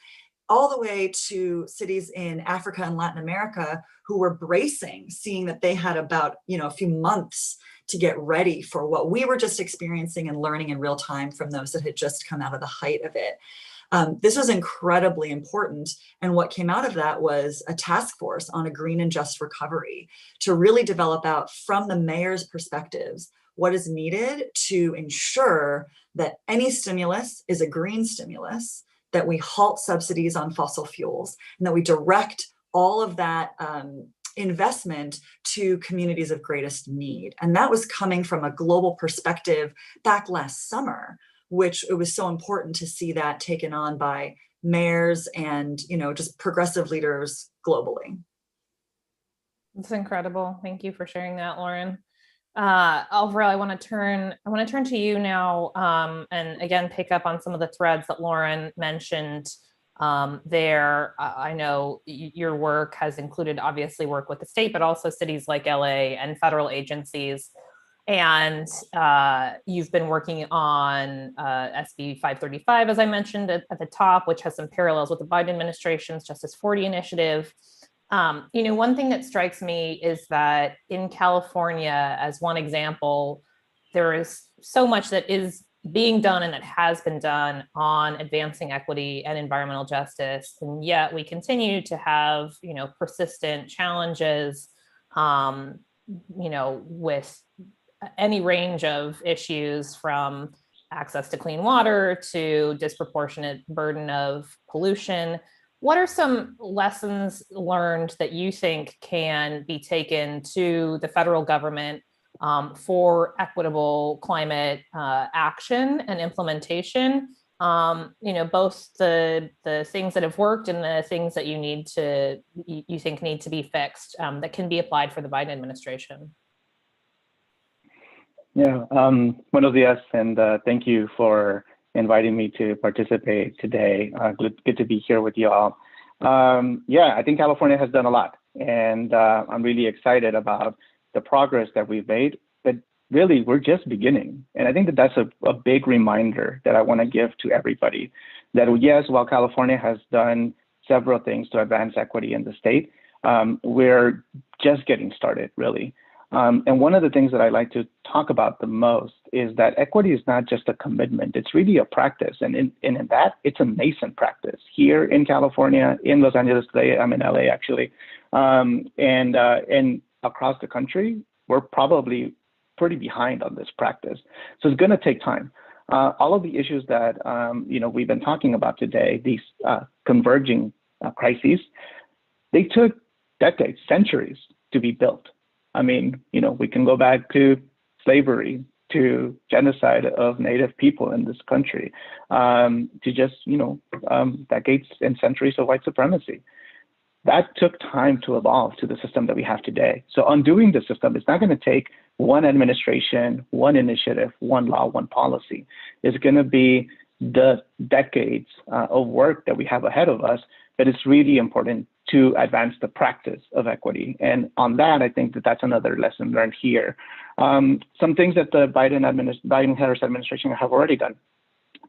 all the way to cities in Africa and Latin America who were bracing, seeing that they had about, a few months to get ready for what we were just experiencing and learning in real time from those that had just come out of the height of it. This was incredibly important. And what came out of that was a task force on a green and just recovery to really develop out from the mayor's perspectives what is needed to ensure that any stimulus is a green stimulus, that we halt subsidies on fossil fuels, and that we direct all of that investment to communities of greatest need. And that was coming from a global perspective back last summer, which it was so important to see that taken on by mayors and, just progressive leaders globally. It's incredible. Thank you for sharing that, Lauren. Alvaro, I want to turn to you now, and again, pick up on some of the threads that Lauren mentioned there. I know your work has included obviously work with the state, but also cities like LA and federal agencies. And you've been working on SB 535, as I mentioned at the top, which has some parallels with the Biden administration's Justice 40 initiative. One thing that strikes me is that in California, as one example, there is so much that is being done and that has been done on advancing equity and environmental justice. And yet we continue to have, persistent challenges, with any range of issues, from access to clean water to disproportionate burden of pollution. What are some lessons learned that you think can be taken to the federal government for equitable climate action and implementation? Both the things that have worked and the things that you think need to be fixed that can be applied for the Biden administration. Yeah, buenos dias, and thank you for inviting me to participate today. Good to be here with you all. I think California has done a lot, and I'm really excited about the progress that we've made, but really we're just beginning. And I think that's a big reminder that I want to give to everybody, that yes, while California has done several things to advance equity in the state, we're just getting started, really. And one of the things that I like to talk about the most is that equity is not just a commitment, it's really a practice. And in that, it's a nascent practice. Here in California, in Los Angeles today, I'm in LA actually, and across the country, we're probably pretty behind on this practice. So it's gonna take time. All of the issues that we've been talking about today, these converging crises, they took decades, centuries to be built. I mean, we can go back to slavery, to genocide of Native people in this country, to just, decades and centuries of white supremacy. That took time to evolve to the system that we have today. So undoing the system, it's not going to take one administration, one initiative, one law, one policy. It's going to be the decades of work that we have ahead of us, but it's really important to advance the practice of equity. And on that, I think that's another lesson learned here. Some things that the Biden-Harris administration have already done.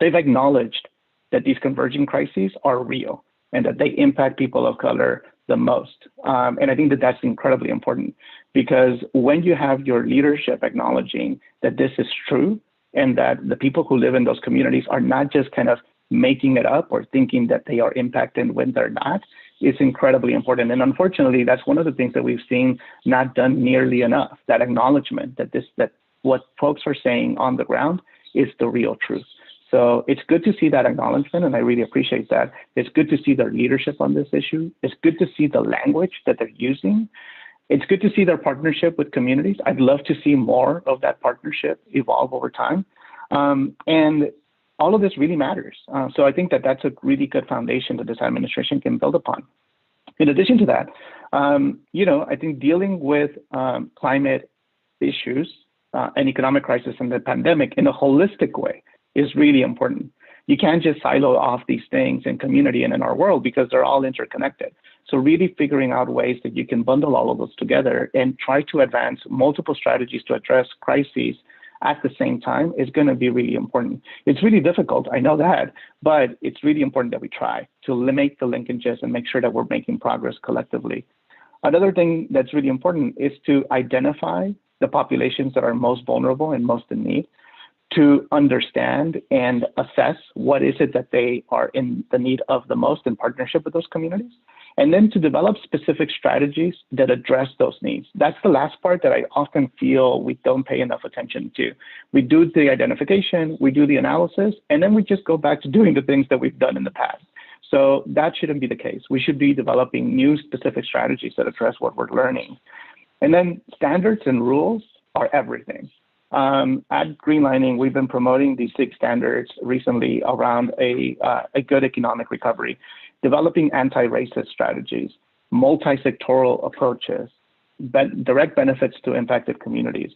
They've acknowledged that these converging crises are real and that they impact people of color the most. And I think that that's incredibly important, because when you have your leadership acknowledging that this is true and that the people who live in those communities are not just kind of making it up or thinking that they are impacted when they're not, it's incredibly important. And unfortunately, that's one of the things that we've seen not done nearly enough, that acknowledgement that what folks are saying on the ground is the real truth. So it's good to see that acknowledgement, and I really appreciate that. It's good to see their leadership on this issue. It's good to see the language that they're using. It's good to see their partnership with communities. I'd love to see more of that partnership evolve over time. And all of this really matters. So I think that that's a really good foundation that this administration can build upon. In addition to that, I think dealing with climate issues and economic crisis and the pandemic in a holistic way is really important. You can't just silo off these things in community and in our world because they're all interconnected. So really figuring out ways that you can bundle all of those together and try to advance multiple strategies to address crises at the same time is going to be really important. It's really difficult, I know that, but it's really important that we try to make the linkages and make sure that we're making progress collectively. Another thing that's really important is to identify the populations that are most vulnerable and most in need, to understand and assess what is it that they are in the need of the most in partnership with those communities, and then to develop specific strategies that address those needs. That's the last part that I often feel we don't pay enough attention to. We do the identification, we do the analysis, and then we just go back to doing the things that we've done in the past. So that shouldn't be the case. We should be developing new specific strategies that address what we're learning. And then standards and rules are everything. At Greenlining, we've been promoting these 6 standards recently around a good economic recovery, developing anti-racist strategies, multi-sectoral approaches, direct benefits to impacted communities,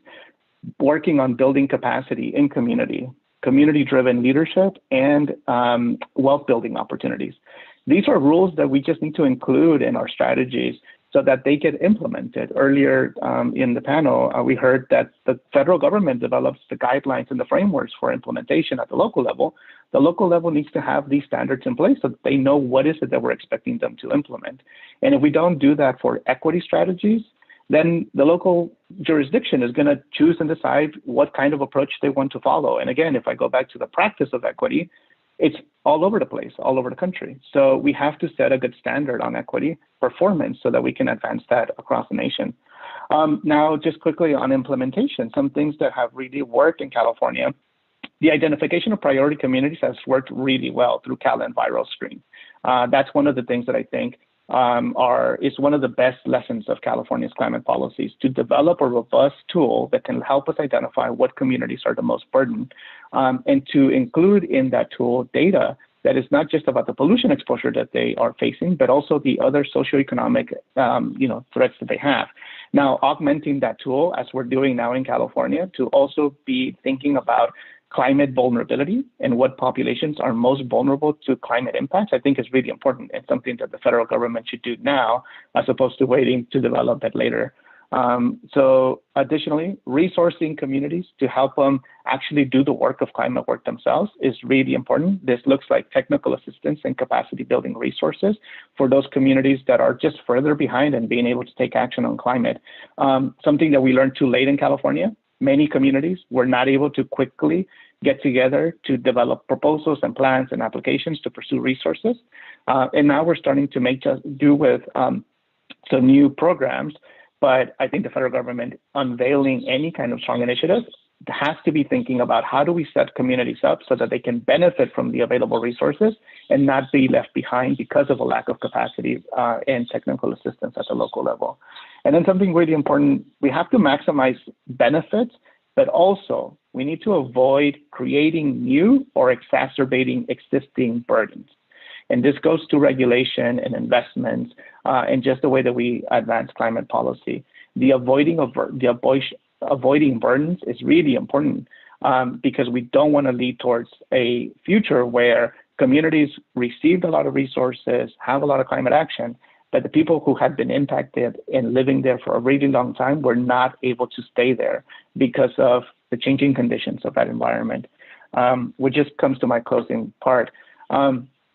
working on building capacity in community-driven leadership, and wealth building opportunities. These are rules that we just need to include in our strategies so that they get implemented. Earlier in the panel, we heard that the federal government develops the guidelines and the frameworks for implementation at the local level. The local level needs to have these standards in place so that they know what is it that we're expecting them to implement. And if we don't do that for equity strategies, then the local jurisdiction is going to choose and decide what kind of approach they want to follow. And again, if I go back to the practice of equity, it's all over the place, all over the country. So we have to set a good standard on equity performance so that we can advance that across the nation. Now, just quickly on implementation, some things that have really worked in California. The identification of priority communities has worked really well through Cal and Viral Screen. That's one of the things that I think is one of the best lessons of California's climate policies, to develop a robust tool that can help us identify what communities are the most burdened, and to include in that tool data that is not just about the pollution exposure that they are facing, but also the other socioeconomic threats that they have. Now, augmenting that tool, as we're doing now in California, to also be thinking about climate vulnerability and what populations are most vulnerable to climate impacts, I think is really important and something that the federal government should do now, as opposed to waiting to develop that later. So additionally, resourcing communities to help them actually do the work of climate work themselves is really important. This looks like technical assistance and capacity building resources for those communities that are just further behind and being able to take action on climate. Something that we learned too late in California, many communities were not able to quickly get together to develop proposals and plans and applications to pursue resources. And now we're starting to make do with some new programs. But I think the federal government unveiling any kind of strong initiative has to be thinking about how do we set communities up so that they can benefit from the available resources and not be left behind because of a lack of capacity and technical assistance at the local level. And then something really important, we have to maximize benefits, but also we need to avoid creating new or exacerbating existing burdens. And this goes to regulation and investments and just the way that we advance climate policy. The avoiding burdens is really important because we don't want to lead towards a future where communities received a lot of resources, have a lot of climate action, but the people who had been impacted and living there for a really long time were not able to stay there because of the changing conditions of that environment. Which just comes to my closing part.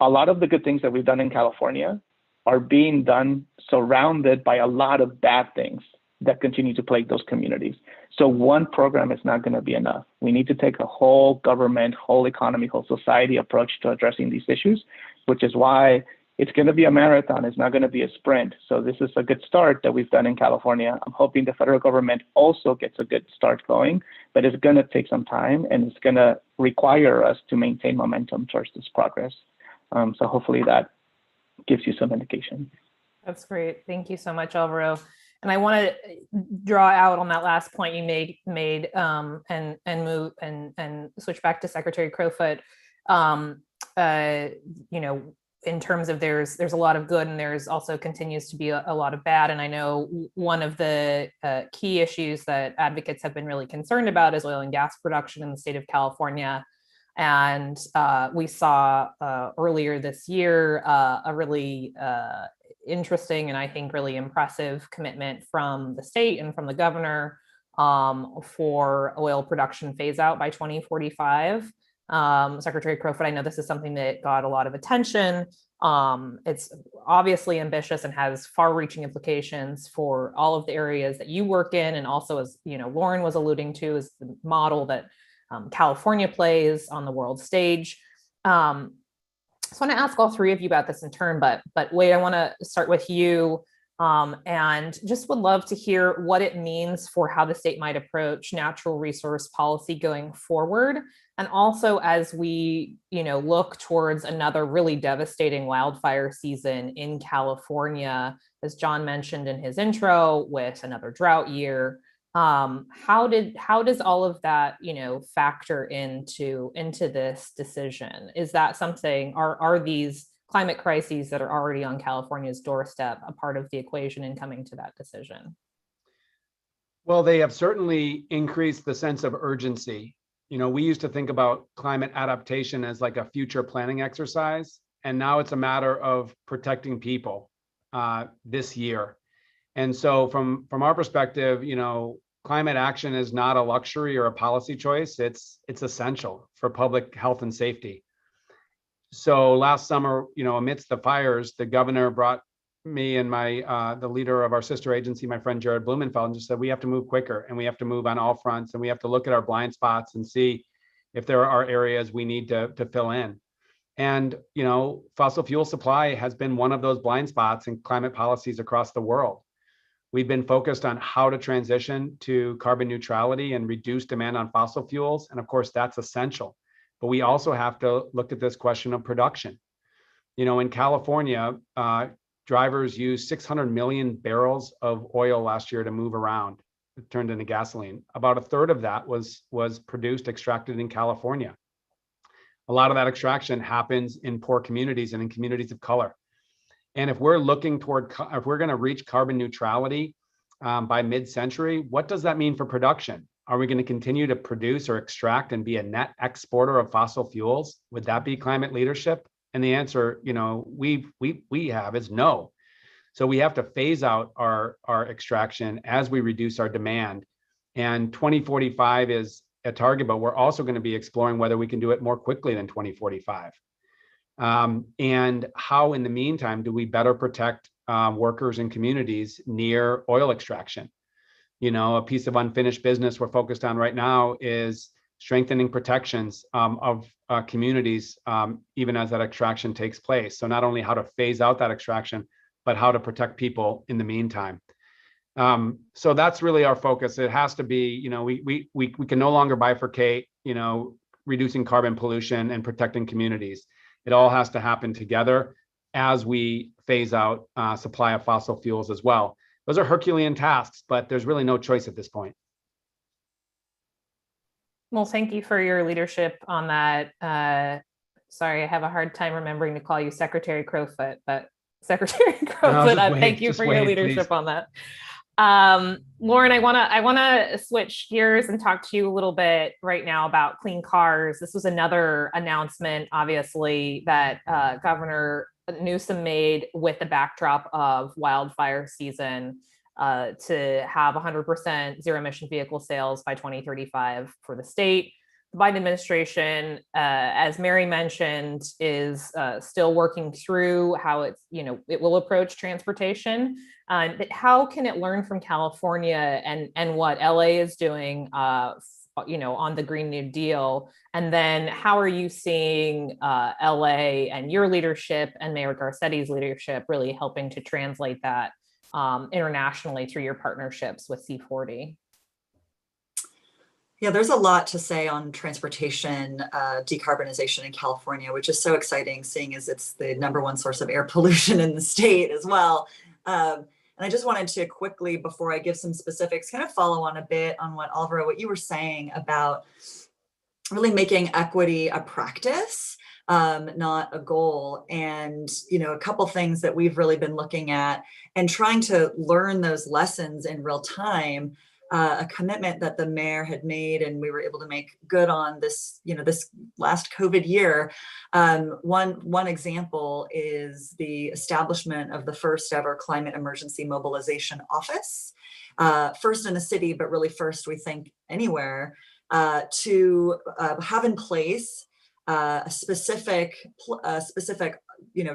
A lot of the good things that we've done in California are being done surrounded by a lot of bad things that continue to plague those communities. So one program is not going to be enough. We need to take a whole government, whole economy, whole society approach to addressing these issues, which is why it's going to be a marathon. It's not going to be a sprint. So this is a good start that we've done in California. I'm hoping the federal government also gets a good start going, but it's going to take some time and it's going to require us to maintain momentum towards this progress. So hopefully that gives you some indication. That's great. Thank you so much, Alvaro. And I want to draw out on that last point you made and move and switch back to Secretary Crowfoot. In terms of there's a lot of good and there's also continues to be a lot of bad. And I know one of the key issues that advocates have been really concerned about is oil and gas production in the state of California. And we saw earlier this year a really interesting and I think really impressive commitment from the state and from the governor for oil production phase out by 2045. Secretary Crowfoot, I know this is something that got a lot of attention. It's obviously ambitious and has far-reaching implications for all of the areas that you work in, and also, as Lauren was alluding to, is the model that California plays on the world stage. So I want to ask all three of you about this in turn, but Wade, I want to start with you. And just would love to hear what it means for how the state might approach natural resource policy going forward. And also as we, look towards another really devastating wildfire season in California, as John mentioned in his intro, with another drought year, how does all of that, factor into this decision? Is that something, are these climate crises that are already on California's doorstep a part of the equation in coming to that decision? Well, they have certainly increased the sense of urgency. We used to think about climate adaptation as like a future planning exercise, and now it's a matter of protecting people this year. And so from our perspective, climate action is not a luxury or a policy choice. It's essential for public health and safety. So last summer, amidst the fires, the governor brought me and the leader of our sister agency, my friend Jared Blumenfeld, and just said, we have to move quicker and we have to move on all fronts and we have to look at our blind spots and see if there are areas we need to fill in. And, fossil fuel supply has been one of those blind spots in climate policies across the world. We've been focused on how to transition to carbon neutrality and reduce demand on fossil fuels. And of course, that's essential. But we also have to look at this question of production. In California, drivers used 600 million barrels of oil last year to move around. It turned into gasoline. About a third of that was produced, extracted in California. A lot of that extraction happens in poor communities and in communities of color. And if we're looking if we're going to reach carbon neutrality by mid-century, what does that mean for production? Are we going to continue to produce or extract and be a net exporter of fossil fuels? Would that be climate leadership? And the answer, we have is no. So we have to phase out our extraction as we reduce our demand. And 2045 is a target, but we're also going to be exploring whether we can do it more quickly than 2045. And how, in the meantime, do we better protect workers and communities near oil extraction? A piece of unfinished business we're focused on right now is strengthening protections of communities, even as that extraction takes place. So not only how to phase out that extraction, but how to protect people in the meantime. So that's really our focus. It has to be, we can no longer bifurcate, reducing carbon pollution and protecting communities. It all has to happen together as we phase out supply of fossil fuels as well. Those are Herculean tasks, but there's really no choice at this point. Well, thank you for your leadership on that. Sorry, I have a hard time remembering to call you Secretary Crowfoot, but Secretary Crowfoot, thank you for your leadership on that. Lauren, I want to switch gears and talk to you a little bit right now about clean cars. This was another announcement, obviously, that Governor Newsom made with the backdrop of wildfire season, to have 100% zero emission vehicle sales by 2035 for the state. The Biden administration, as Mary mentioned, is still working through how it will approach transportation. But how can it learn from California and what LA is doing, on the Green New Deal? And then how are you seeing LA and your leadership and Mayor Garcetti's leadership really helping to translate that internationally through your partnerships with C40? Yeah, there's a lot to say on transportation decarbonization in California, which is so exciting, seeing as it's the #1 source of air pollution in the state as well. And And I just wanted to quickly, before I give some specifics, kind of follow on a bit on what Alvaro, what you were saying about really making equity a practice, not a goal. And, a couple things that we've really been looking at and trying to learn those lessons in real time, a commitment that the mayor had made and we were able to make good on this, this last COVID year. One example is the establishment of the first ever climate emergency mobilization office, first in the city, but really first, we think, anywhere, to have in place a specific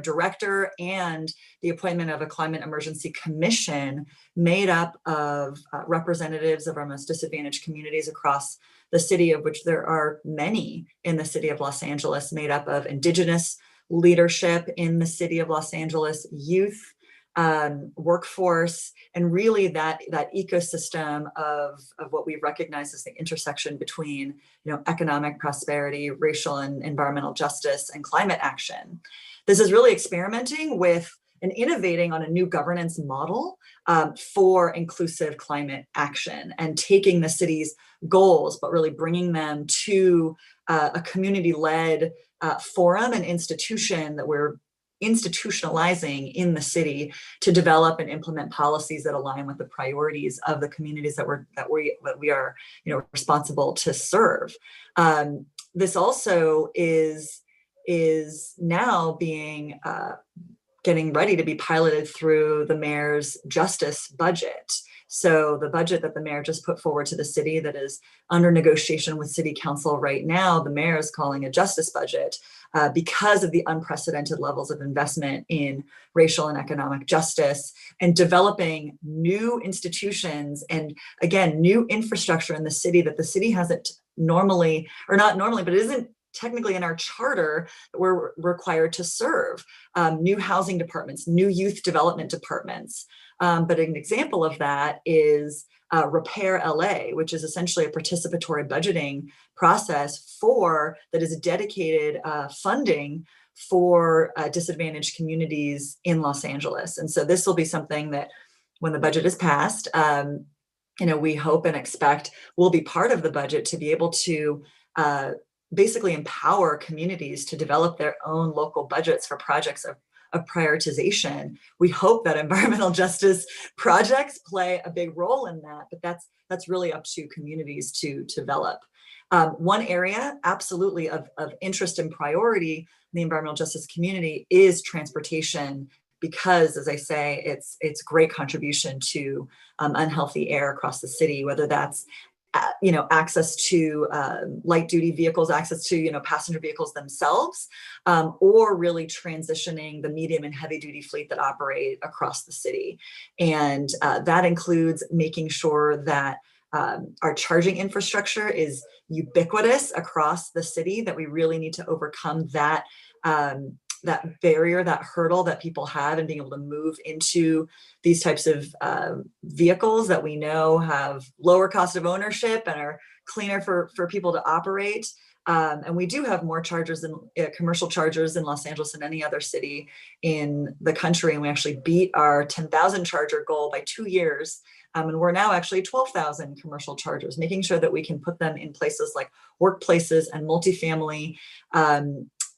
director and the appointment of a climate emergency commission made up of representatives of our most disadvantaged communities across the city, of which there are many in the city of Los Angeles, made up of Indigenous leadership in the city of Los Angeles, youth, workforce, and really that ecosystem of what we recognize as the intersection between economic prosperity, racial and environmental justice, and climate action. This is really experimenting with and innovating on a new governance model for inclusive climate action and taking the city's goals, but really bringing them to a community-led forum and institution that we're institutionalizing in the city to develop and implement policies that align with the priorities of the communities that we are responsible to serve. This also is now being getting ready to be piloted through the mayor's justice budget. So the budget that the mayor just put forward to the city that is under negotiation with city council right now, the mayor is calling a justice budget because of the unprecedented levels of investment in racial and economic justice and developing new institutions and, again, new infrastructure in the city that the city hasn't normally, or not normally, but it isn't technically in our charter that we're required to serve. New housing departments, new youth development departments. But an example of that is Repair LA, which is essentially a participatory budgeting process that is dedicated funding for disadvantaged communities in Los Angeles. And so this will be something that when the budget is passed, we hope and expect will be part of the budget to be able to basically empower communities to develop their own local budgets for projects of prioritization. We hope that environmental justice projects play a big role in that, but that's really up to communities to develop. One area absolutely of interest and priority in the environmental justice community is transportation, because, as I say, it's great contribution to unhealthy air across the city, whether that's access to light duty vehicles, access to, passenger vehicles themselves, or really transitioning the medium and heavy duty fleet that operate across the city. And that includes making sure that our charging infrastructure is ubiquitous across the city, that we really need to overcome that barrier, that hurdle that people have in being able to move into these types of vehicles that we know have lower cost of ownership and are cleaner for people to operate. And we do have more chargers than commercial chargers in Los Angeles than any other city in the country. And we actually beat our 10,000 charger goal by 2 years. And we're now actually 12,000 commercial chargers, making sure that we can put them in places like workplaces and multifamily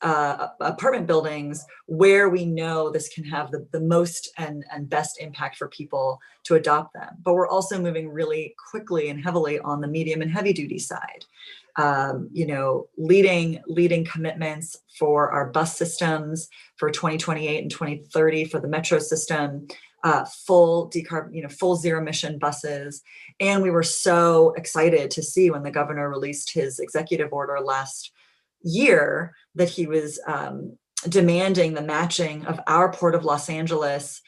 apartment buildings where we know this can have the most and best impact for people to adopt them. But we're also moving really quickly and heavily on the medium and heavy duty side. Leading commitments for our bus systems for 2028 and 2030 for the metro system, full zero emission buses. And we were so excited to see when the governor released his executive order last year that he was demanding the matching of our Port of Los Angeles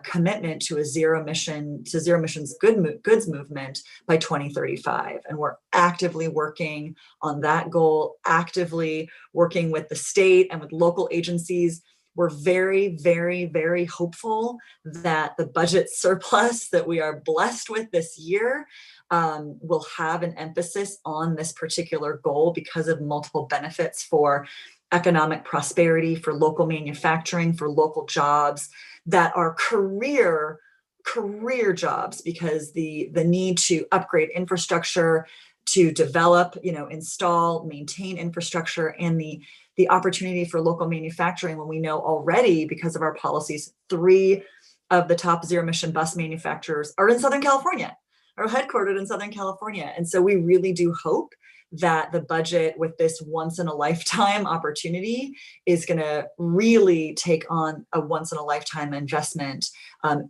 commitment to zero emissions goods movement by 2035. And we're actively working on that goal, actively working with the state and with local agencies. We're very, very, very hopeful that the budget surplus that we are blessed with this year will have an emphasis on this particular goal because of multiple benefits for economic prosperity, for local manufacturing, for local jobs that are career career jobs, because the need to upgrade infrastructure, to develop, install, maintain infrastructure, and the opportunity for local manufacturing, when we know already, because of our policies, 3 of the top zero emission bus manufacturers are in Southern California, are headquartered in Southern California. And so we really do hope that the budget, with this once in a lifetime opportunity, is going to really take on a once in a lifetime investment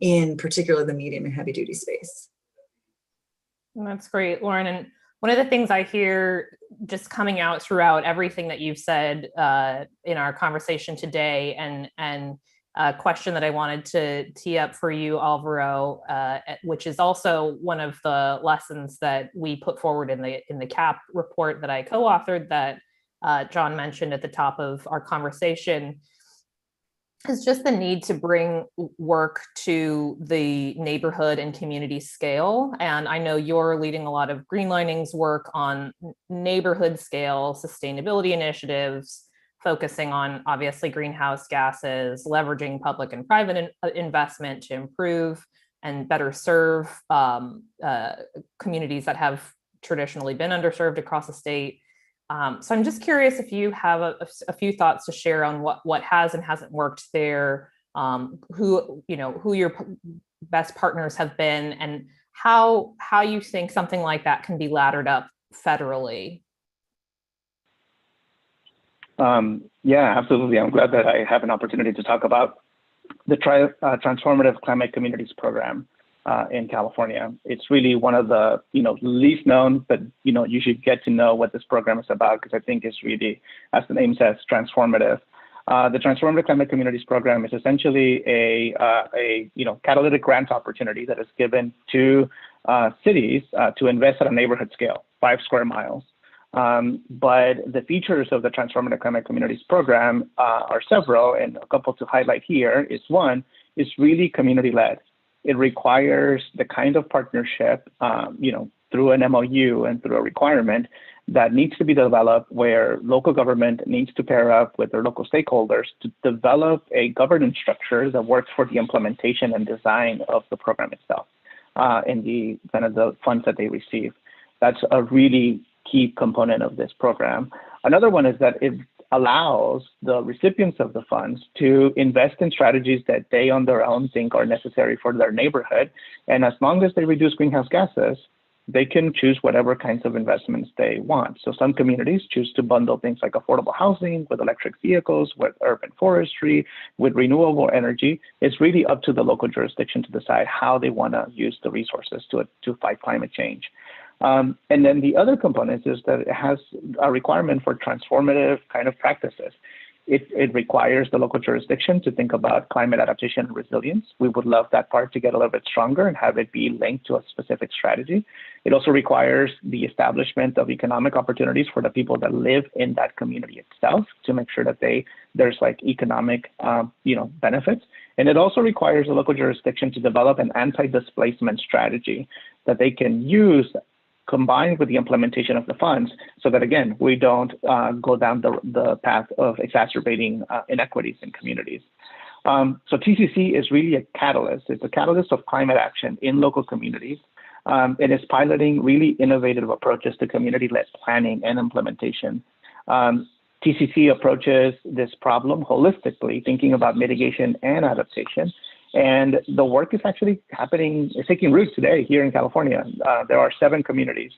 in particular the medium and heavy duty space. That's great, Lauren. And one of the things I hear just coming out throughout everything that you've said in our conversation today, and a question that I wanted to tee up for you, Alvaro, which is also one of the lessons that we put forward in the CAP report that I co-authored, that John mentioned at the top of our conversation, is just the need to bring work to the neighborhood and community scale. And I know you're leading a lot of Greenlining's work on neighborhood scale sustainability initiatives, focusing on obviously greenhouse gases, leveraging public and private investment to improve and better serve communities that have traditionally been underserved across the state. So I'm just curious if you have a few thoughts to share on what has and hasn't worked there, who your best partners have been, and how you think something like that can be laddered up federally. Yeah, absolutely. I'm glad that I have an opportunity to talk about the Transformative Climate Communities Program in California. It's really one of the least known, but you should get to know what this program is about, because I think it's really, as the name says, transformative. The Transformative Climate Communities Program is essentially a catalytic grant opportunity that is given to cities to invest at a neighborhood scale, 5 square miles. But the features of the Transformative Climate Communities Program are several, and a couple to highlight here is one, is really community-led. It requires the kind of partnership, through an MOU and through a requirement that needs to be developed, where local government needs to pair up with their local stakeholders to develop a governance structure that works for the implementation and design of the program itself, and the kind of the funds that they receive. That's a really key component of this program. Another one is that it allows the recipients of the funds to invest in strategies that they on their own think are necessary for their neighborhood. And as long as they reduce greenhouse gases, they can choose whatever kinds of investments they want. So some communities choose to bundle things like affordable housing with electric vehicles, with urban forestry, with renewable energy. It's really up to the local jurisdiction to decide how they want to use the resources to fight climate change. And then the other component is that it has a requirement for transformative kind of practices. It requires the local jurisdiction to think about climate adaptation and resilience. We would love that part to get a little bit stronger and have it be linked to a specific strategy. It also requires the establishment of economic opportunities for the people that live in that community itself, to make sure that there's like economic benefits. And it also requires the local jurisdiction to develop an anti-displacement strategy that they can use combined with the implementation of the funds, so that, again, we don't go down the path of exacerbating inequities in communities. So TCC is really a catalyst. It's a catalyst of climate action in local communities. It is piloting really innovative approaches to community-led planning and implementation. TCC approaches this problem holistically, thinking about mitigation and adaptation. And the work is actually it's taking root today here in California. There are 7 communities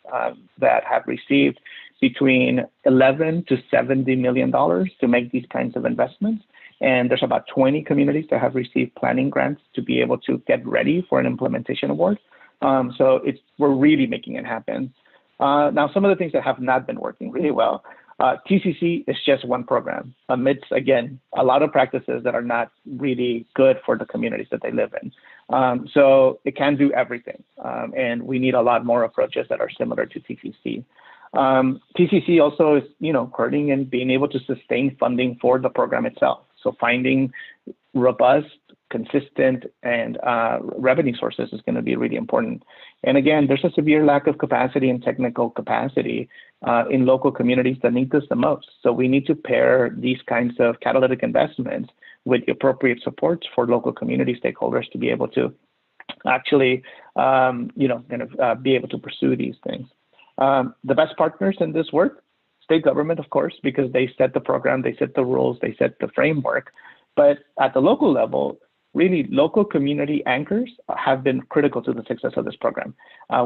that have received between $11 to $70 million to make these kinds of investments. And there's about 20 communities that have received planning grants to be able to get ready for an implementation award. So we're really making it happen. Now, some of the things that have not been working really well, TCC is just one program amidst, again, a lot of practices that are not really good for the communities that they live in. So it can do everything. And we need a lot more approaches that are similar to TCC. TCC also is, hurting and being able to sustain funding for the program itself. So finding robust, consistent, and revenue sources is going to be really important. And again, there's a severe lack of capacity and technical capacity in local communities that need this the most. So we need to pair these kinds of catalytic investments with the appropriate supports for local community stakeholders to be able to actually, be able to pursue these things. The best partners in this work, state government, of course, because they set the program, they set the rules, they set the framework. But at the local level, really local community anchors have been critical to the success of this program.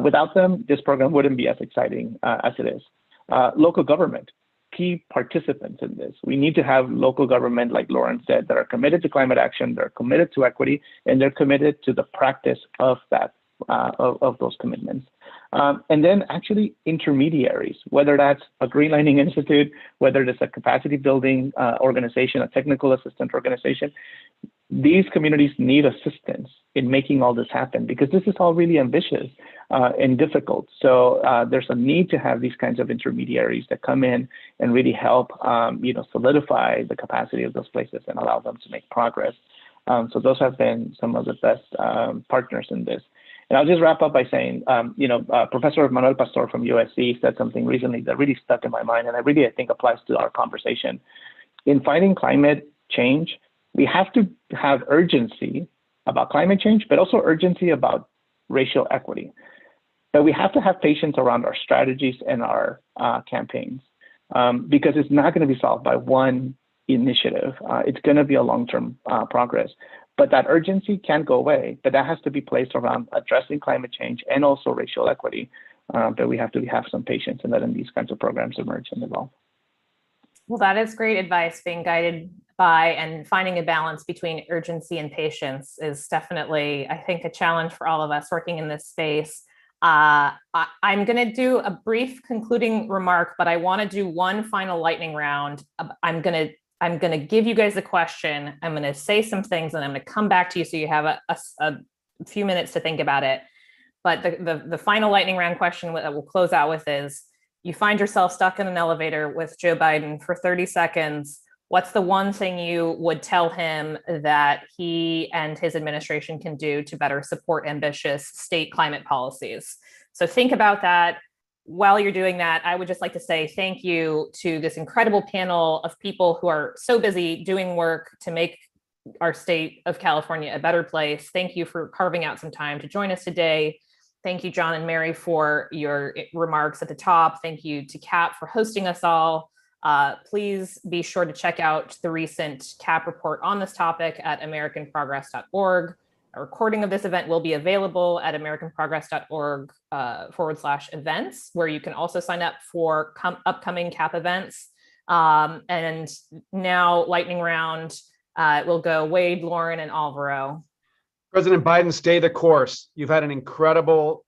Without them, this program wouldn't be as exciting as it is. Local government, key participants in this. We need to have local government, like Lauren said, that are committed to climate action, they're committed to equity, and they're committed to the practice of that, of those commitments. And then actually intermediaries, whether that's a Green Lining Institute, whether it's a capacity building organization, a technical assistant organization, these communities need assistance in making all this happen because this is all really ambitious and difficult. So there's a need to have these kinds of intermediaries that come in and really help, solidify the capacity of those places and allow them to make progress. So those have been some of the best partners in this. And I'll just wrap up by saying, Professor Manuel Pastor from USC said something recently that really stuck in my mind, and I think applies to our conversation. In fighting climate change, we have to have urgency about climate change, but also urgency about racial equity. But we have to have patience around our strategies and our campaigns because it's not going to be solved by one initiative. It's going to be a long-term progress. But that urgency can't go away, but that has to be placed around addressing climate change and also racial equity. But we have to have some patience in letting these kinds of programs emerge and evolve. Well, that is great advice. Being guided by and finding a balance between urgency and patience is definitely, I think, a challenge for all of us working in this space. I'm going to do a brief concluding remark, but I want to do one final lightning round. I'm going to give you guys a question. I'm going to say some things and I'm going to come back to you so you have a few minutes to think about it. But the final lightning round question that we'll close out with is, you find yourself stuck in an elevator with Joe Biden for 30 seconds. What's the one thing you would tell him that he and his administration can do to better support ambitious state climate policies? So think about that. While you're doing that, I would just like to say thank you to this incredible panel of people who are so busy doing work to make our state of California a better place. Thank you for carving out some time to join us today. Thank you, John and Mary, for your remarks at the top. Thank you to CAP for hosting us all. Please be sure to check out the recent CAP report on this topic at americanprogress.org. A recording of this event will be available at americanprogress.org/events, where you can also sign up for upcoming CAP events. And now, lightning round, will go Wade, Lauren, and Alvaro. President Biden, stay the course. You've had an incredible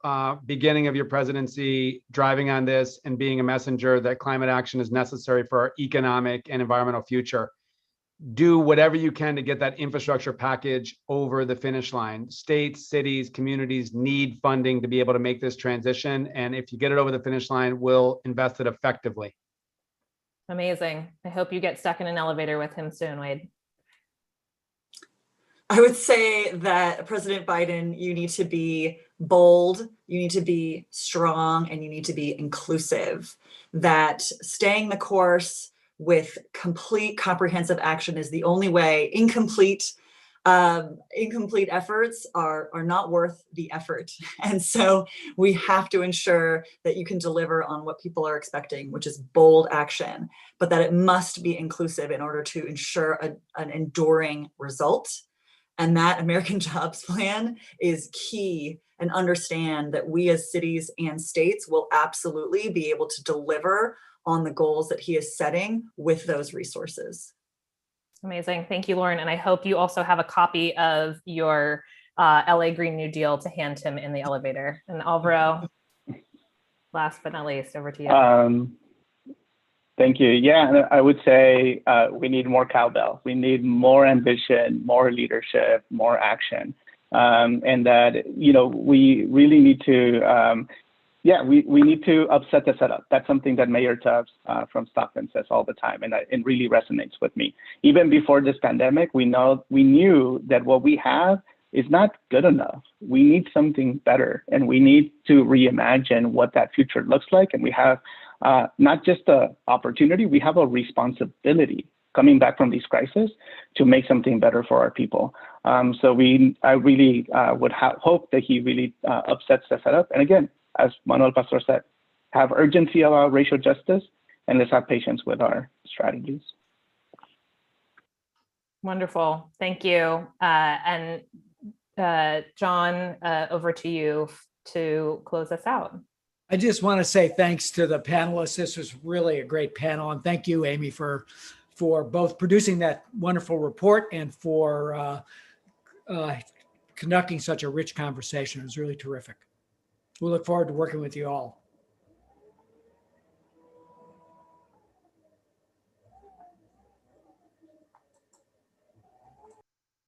beginning of your presidency, driving on this and being a messenger that climate action is necessary for our economic and environmental future. Do whatever you can to get that infrastructure package over the finish line. States, cities, communities need funding to be able to make this transition. And if you get it over the finish line, we'll invest it effectively. Amazing. I hope you get stuck in an elevator with him soon, Wade. I would say that President Biden, you need to be bold, you need to be strong, and you need to be inclusive. That staying the course with complete comprehensive action is the only way. Incomplete efforts are not worth the effort. And so we have to ensure that you can deliver on what people are expecting, which is bold action, but that it must be inclusive in order to ensure an enduring result. And that American Jobs Plan is key, and understand that we as cities and states will absolutely be able to deliver on the goals that he is setting with those resources. Amazing. Thank you, Lauren. And I hope you also have a copy of your LA Green New Deal to hand him in the elevator. And Alvaro, last but not least, over to you. Thank you. Yeah, I would say we need more cowbell. We need more ambition, more leadership, more action. And that, we really need to, we need to upset the setup. That's something that Mayor Tubbs from Stockton says all the time, and it really resonates with me. Even before this pandemic, we knew that what we have is not good enough. We need something better, and we need to reimagine what that future looks like. And we have not just the opportunity, we have a responsibility coming back from these crises to make something better for our people. So I really would hope that he really upsets the setup. And again, as Manuel Pastor said, have urgency about racial justice, and let's have patience with our strategies. Wonderful. Thank you. And John, over to you to close us out. I just want to say thanks to the panelists. This was really a great panel. And thank you, Amy, for both producing that wonderful report and for conducting such a rich conversation. It was really terrific. We look forward to working with you all.